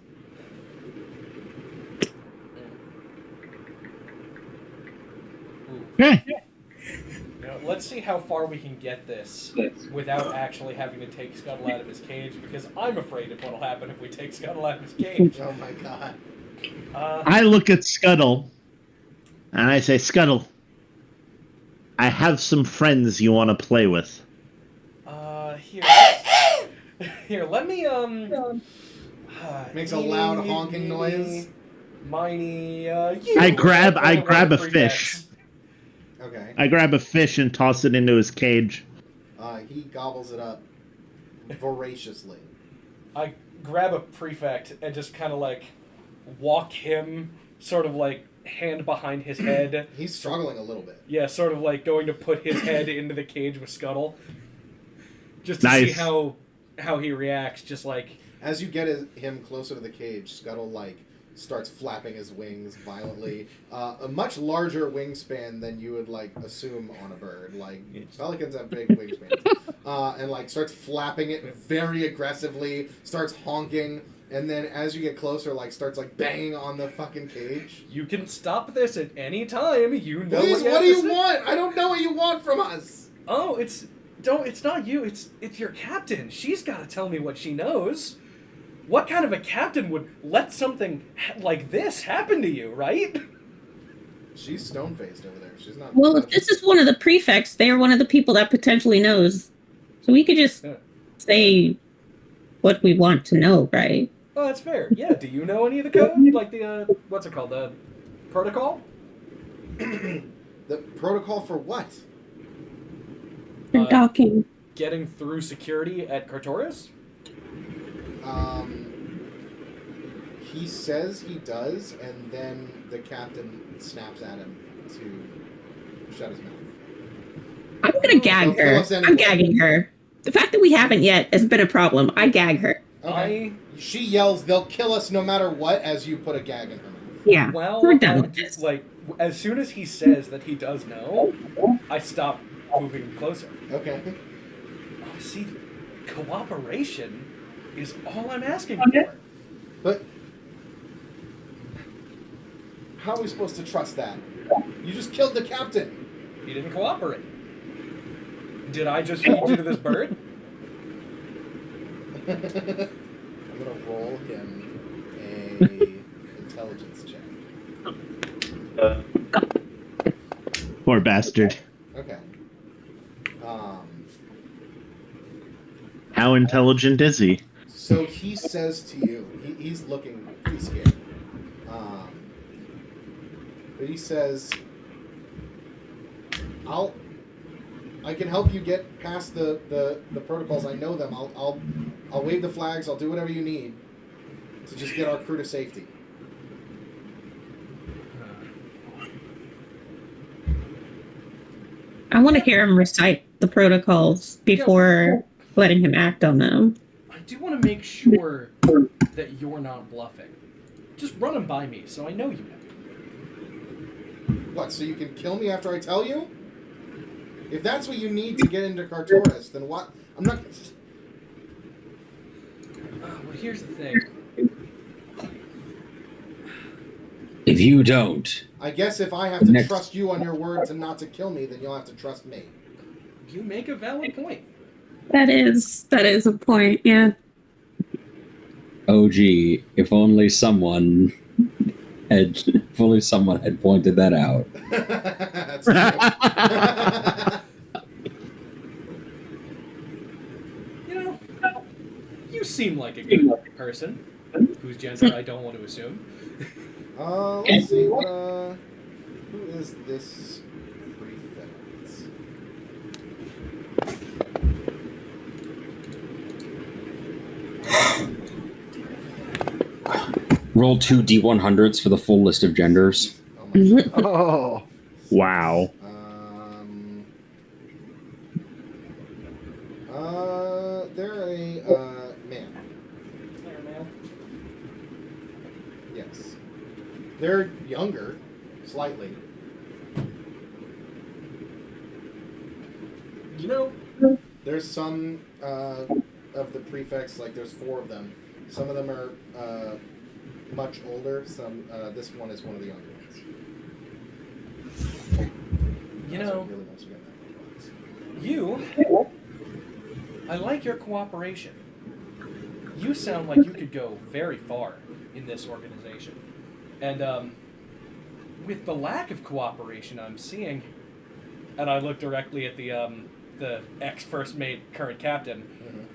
Okay. Now, let's see how far we can get this without actually having to take Scuttle out of his cage, because I'm afraid of what'll happen if we take Scuttle out of his cage. Oh my god. I look at Scuttle and I say, Scuttle, I have some friends you want to play with. Here. Here, let me, Makes a loud honking noise. Miney, you. I grab a Prefects. fish. Okay. I grab a fish and toss it into his cage. He gobbles it up voraciously. I grab a prefect and just kind of like walk him sort of like hand behind his head. He's struggling a little bit. Yeah, sort of like going to put his head into the cage with Scuttle. Just to Nice. see how he reacts, just like... As you get him closer to the cage, Scuttle starts flapping his wings violently. A much larger wingspan than you would assume on a bird. Pelicans have big wingspans. And starts flapping it very aggressively, starts honking, and then as you get closer, starts banging on the fucking cage. You can stop this at any time. You know Please, what what do have you to say. want? I don't know what you want from us. Oh, it's not you. It's your captain. She's got to tell me what she knows. What kind of a captain would let something like this happen to you, right? She's stone-faced over there. She's not... Well, if this is one of the prefects, they are one of the people that potentially knows. So we could just say what we want to know, right? Oh, that's fair. Yeah, do you know any of the code? Like the, what's it called? The protocol? The protocol for what? They're docking. Getting through security at Cartoris? He says he does, and then the captain snaps at him to shut his mouth. I'm gonna gag her. I'm gagging her. The fact that we haven't yet has been a problem. I gag her. Okay. She yells, "They'll kill us no matter what," as you put a gag in her mouth. Yeah, Well, we're done with this. as soon as he says that he does know, I stop moving closer. Okay. Oh, see, cooperation is all I'm asking for. But how are we supposed to trust that? You just killed the captain. He didn't cooperate. Did I just feed you to this bird? I'm gonna roll him a intelligence check. Poor bastard. Okay. How intelligent is he? So he says to you, he's looking pretty scared. But he says, I can help you get past the protocols. I know them. I'll wave the flags. I'll do whatever you need to just get our crew to safety. I want to hear him recite the protocols before letting him act on them. I do want to make sure that you're not bluffing. Just run them by me so I know you know. What, so you can kill me after I tell you? If that's what you need to get into Cartoris, then what? I'm not... Well, here's the thing. If you don't, I guess if I have to trust you on your word to not to kill me, then you'll have to trust me. You make a valid point. That is a point, yeah. oh gee, if only someone had pointed that out. That's true. You seem like a good person, whose gender I don't want to assume. Let's see. What, who is this prefect? Roll 2 D100s for the full list of genders. Oh my god. Oh, Wow. They're a man. They're a man. Yes. They're younger, slightly. You know, There's some of the prefects, like there's 4 of them. Some of them are much older. Some this one is one of the younger ones. you That's know, what really wants to get that. you. I like your cooperation. You sound like you could go very far in this organization, and with the lack of cooperation I'm seeing, and I look directly at the ex first mate, current captain. Mm-hmm.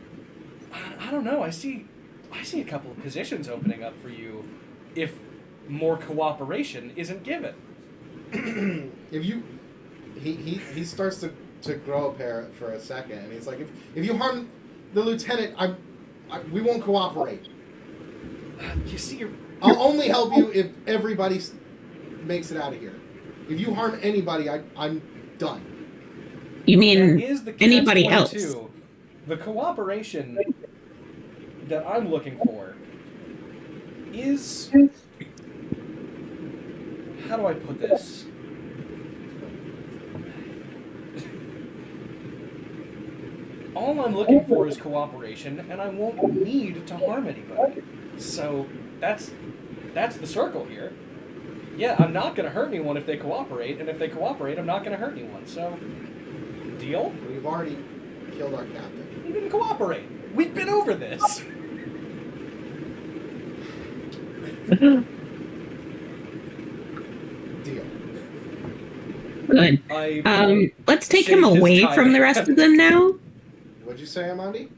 I don't know. I see a couple of positions opening up for you if more cooperation isn't given. If you, he starts to grow a pair for a second, and he's like, if you harm the lieutenant, we won't cooperate. You see, I'll only help you if everybody makes it out of here. If you harm anybody, I'm done. You that mean is the anybody catch-22. else? The cooperation that I'm looking for is, how do I put this? All I'm looking for is cooperation, and I won't need to harm anybody. So that's the circle here. Yeah, I'm not going to hurt anyone if they cooperate, and if they cooperate, I'm not going to hurt anyone. So, deal? We've already killed our captain. You didn't cooperate. We've been over this. Deal. Good. Let's take him Shake his away tie from the back. rest of them now. What'd you say, Amandi?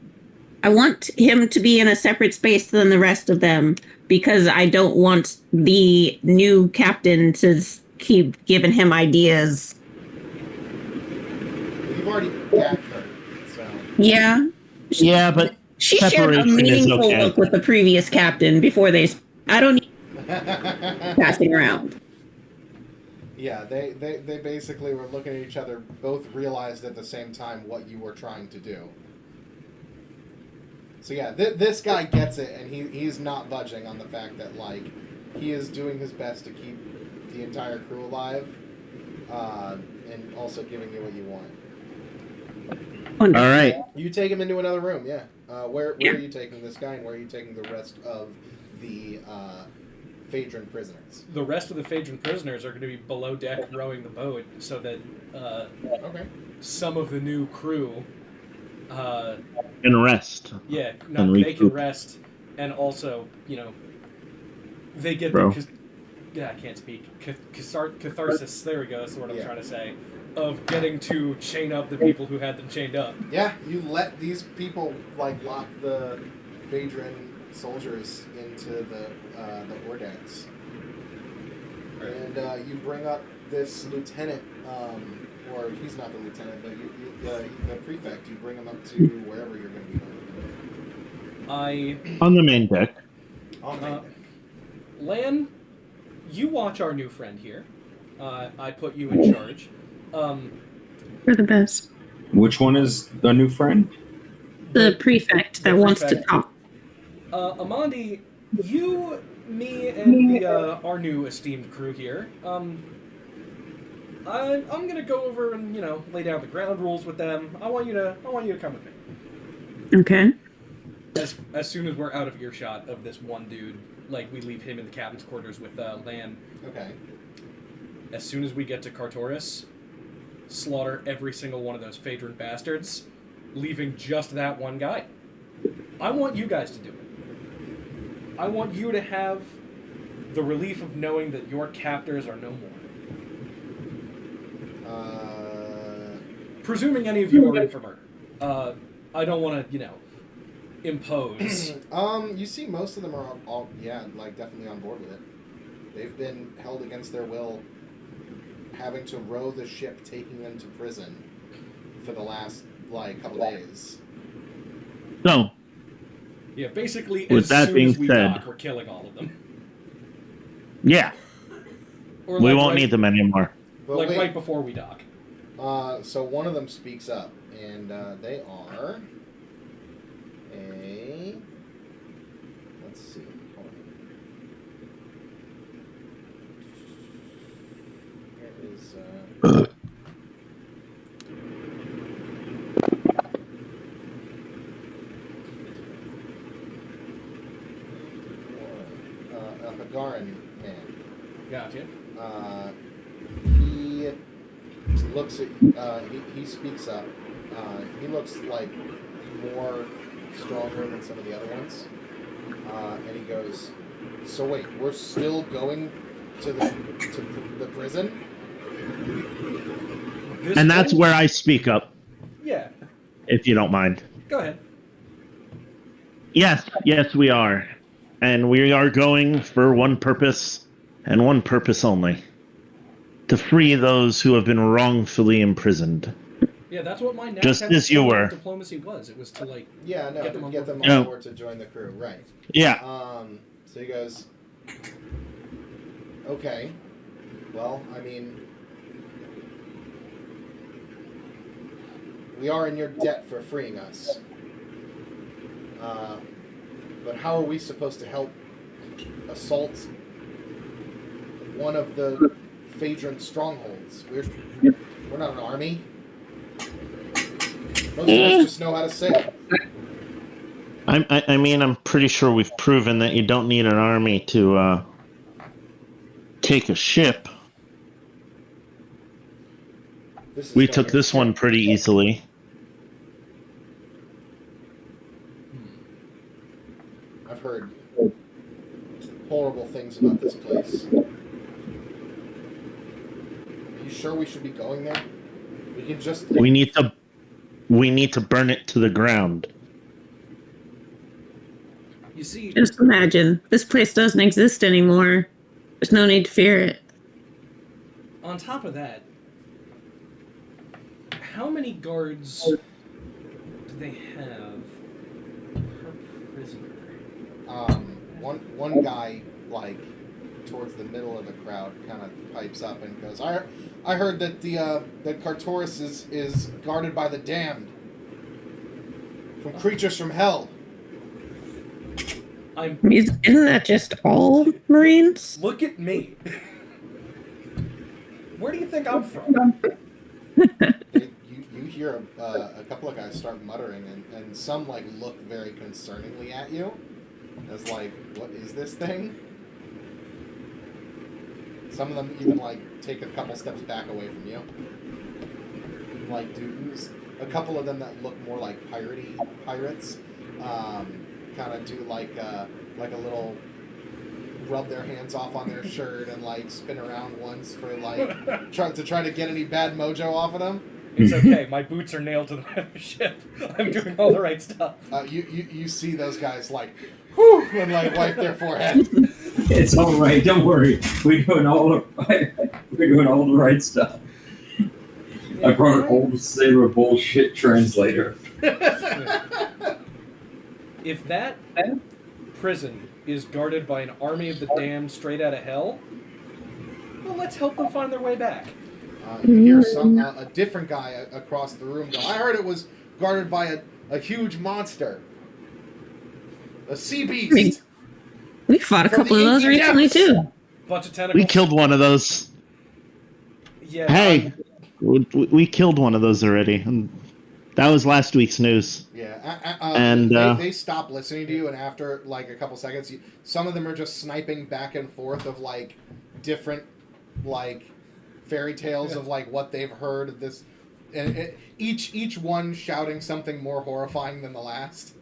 I want him to be in a separate space than the rest of them because I don't want the new captain to keep giving him ideas. You've already gagged her, so. Yeah. Yeah, but She shared a separation is meaningful okay. look with the previous captain before they. I don't need passing around. Yeah, they basically were looking at each other, both realized at the same time what you were trying to do. So yeah, this guy gets it, and he's not budging on the fact that, like, he is doing his best to keep the entire crew alive, and also giving you what you want. Wonderful. All right. You take him into another room, yeah. Where are you taking this guy, and where are you taking the rest of the Phaedron prisoners? The rest of the Phaedron prisoners are going to be below deck rowing the boat so that Okay. some of the new crew, And rest. yeah, And they can recoup. rest, and also, they get Bro. I can't speak. Catharsis, there we go, that's what I'm Yeah. trying to say, of getting to chain up the people who had them chained up. Yeah, you let these people, like, lock the Phaedron soldiers into the Ordex. And you bring up this lieutenant, or he's not the lieutenant, but the prefect. You bring him up to wherever you're going to be. On the main deck. Lan, you watch our new friend here. I put you in charge. You're the best. Which one is the new friend? The prefect that wants to prefect. talk. Amandi, you, me, and our new esteemed crew here. I'm gonna go over and lay down the ground rules with them. I want you to come with me. Okay. As soon as we're out of earshot of this one dude, like we leave him in the captain's quarters with Lan. Okay. As soon as we get to Cartoris, slaughter every single one of those Phaedron bastards, leaving just that one guy. I want you guys to do it. I want you to have the relief of knowing that your captors are no more. Presuming any of you are in for murder. I don't want to, impose. You see most of them are all, yeah, like, definitely on board with it. They've been held against their will, having to row the ship taking them to prison for the last, couple days. So, Yeah, basically, With as that soon being as we said- dock, we're killing all of them. yeah, Or we like won't right, need them anymore. But like wait, right before we dock. so one of them speaks up, and they are a... Let's see. Hold on. Here is... a Hagaran man. Gotcha. He looks at. He speaks up. He looks like more stronger than some of the other ones. And he goes, "So wait, we're still going to the prison?" This And that's one- where I speak up, Yeah, if you don't mind. go ahead. Yes, we are. And we are going for one purpose, and one purpose only. To free those who have been wrongfully imprisoned. Yeah, that's what my Just as you were. diplomacy was. It was to like Yeah, no, Get them to on get board. them No. on board to join the crew, right? Yeah. So he goes, "Okay, well, I mean, we are in your debt for freeing us. But how are we supposed to help assault one of the Phaedron strongholds? We're not an army. Most of us just know how to sail." I mean, I'm pretty sure we've proven that you don't need an army to take a ship. This is We no took mere this one ship. pretty easily. I've heard horrible things about this place. You sure we should be going there? We can just We need to burn it to the ground. you see. Just imagine, this place doesn't exist anymore. There's no need to fear it. On top of that, how many guards do they have per prisoner? One guy, towards the middle of the crowd, kind of pipes up and goes, I heard that that Cartoris is guarded by the damned, from creatures from hell." Isn't that just all Marines? Look at me. Where do you think I'm from? You hear a couple of guys start muttering, and some look very concerningly at you, as what is this thing? Some of them even take a couple steps back away from you. A couple of them that look more like pirates, kind of do a little rub their hands off on their shirt and spin around once for try to get any bad mojo off of them. It's okay. My boots are nailed to the ship. I'm doing all the right stuff. You see those guys whew, and wipe their forehead. It's all right. Don't worry. We're doing all the right stuff. I brought an old sailor bullshit translator. If that prison is guarded by an army of the damned straight out of hell, well, let's help them find their way back. You hear a different guy across the room go, "I heard it was guarded by a huge monster. A sea beast." We fought a From couple the of those inky recently depths. too. Bunch of tentacles. We killed one of those. Yeah. Hey, we killed one of those already. And that was last week's news. Yeah, And, they stop listening to you, and after a couple seconds, some of them are just sniping back and forth of different fairy tales of what they've heard of this, and each one shouting something more horrifying than the last.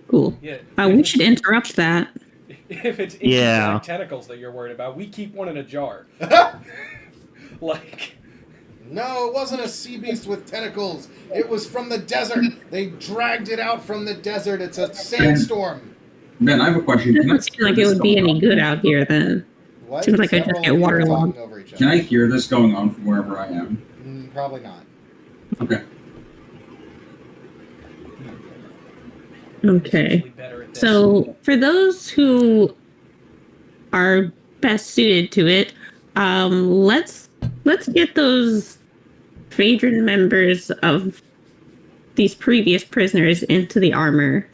Cool. Yeah. We should interrupt that. If it's inky black tentacles that you're worried about, we keep one in a jar. No, it wasn't a sea beast with tentacles. It was from the desert. They dragged it out from the desert. It's a sandstorm. Ben, I have a question. It doesn't seem like it would be any good out here then. What? Seems like I just Several get of you are waterlogged. talking over each other. Can I hear this going on from wherever I am? Probably not. Okay. Okay. Usually better at this. So for those who are best suited to it, let's get those Phaedron members of these previous prisoners into the armor.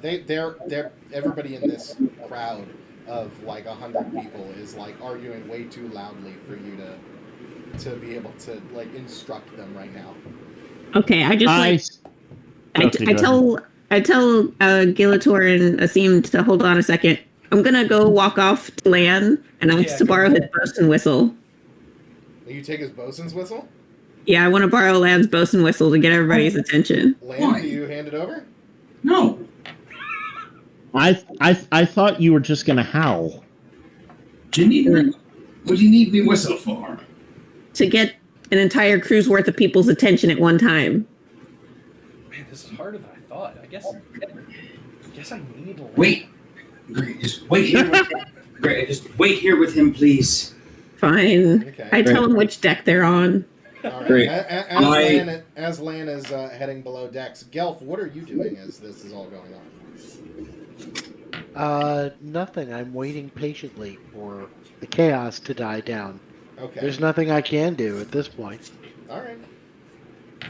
They're everybody in this crowd of like 100 people is like arguing way too loudly for you to be able to like instruct them right now. Okay, I tell Gilator and Asim to hold on a second. I'm gonna go walk off to Lan and ask to borrow his bosun whistle. You take his bosun's whistle? Yeah, I want to borrow Lan's bosun whistle to get everybody's attention. Lan, do you hand it over? No. I thought you were just gonna howl. Do you need me? What do you need me whistle for? To get an entire crew's worth of people's attention at one time. Man, this is harder than I thought. I guess I need a Wait. Great. Just wait here. Great. Just wait here with him, please. Fine. Okay. I tell them which deck they're on. All right. Great. As Lan is heading below decks, Gelf, what are you doing as this is all going on? Nothing. I'm waiting patiently for the chaos to die down. Okay. There's nothing I can do at this point. All right.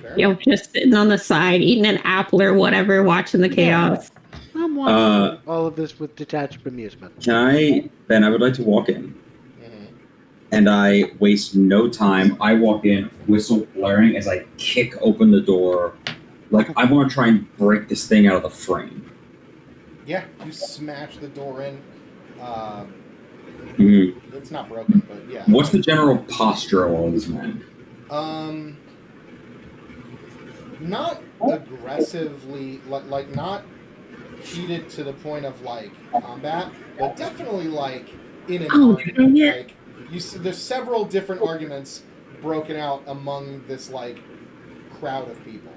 Fair Yo, enough. just sitting on the side, eating an apple or whatever, watching the chaos. I'm watching all of this with detached amusement. Ben, I would like to walk in. Mhm. And I waste no time. I walk in, whistle blaring as I kick open the door. Like, I want to try and break this thing out of the frame. Yeah, you smash the door in. Mhm. It's not broken, but yeah. What's the general posture of all these men? Not aggressively, like not heated to the point of like combat, but definitely like in an argument. Like you see, there's several different arguments broken out among this like crowd of people.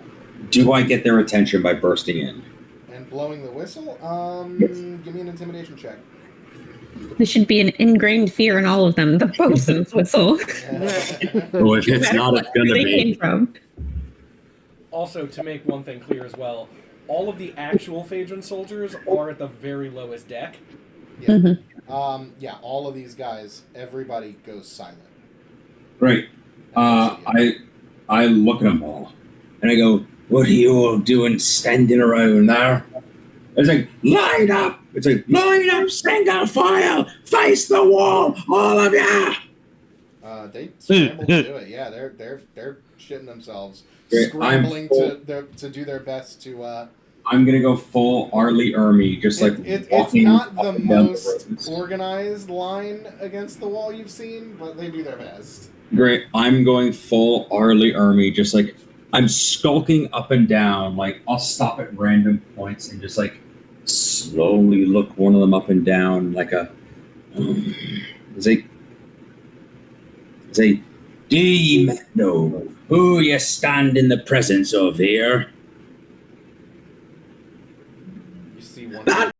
Do I get their attention by bursting in? And blowing the whistle. Give me an intimidation check. There should be an ingrained fear in all of them. The bosun's whistle. Well, if it's not, it's gonna Where they be. came from. Also, to make one thing clear as well, all of the actual Phaedron soldiers are at the very lowest deck. Yeah. Yeah, all of these guys, everybody goes silent. Right. I look at them all, and I go, "What are you all doing standing around there?" It's like, line up! It's like, line up, single file, face the wall, all of ya! They scramble to do it. Yeah, they're shitting themselves, scrambling to do their best to. I'm gonna go full Arlie Ermy, just like It's walking not up the and down most roads. organized line against the wall you've seen, but they do their best. Great. I'm going full Arlie Ermy, just like I'm skulking up and down. Like I'll stop at random points and just like slowly look one of them up and down, like a. Say, do ye know who you stand in the presence of here?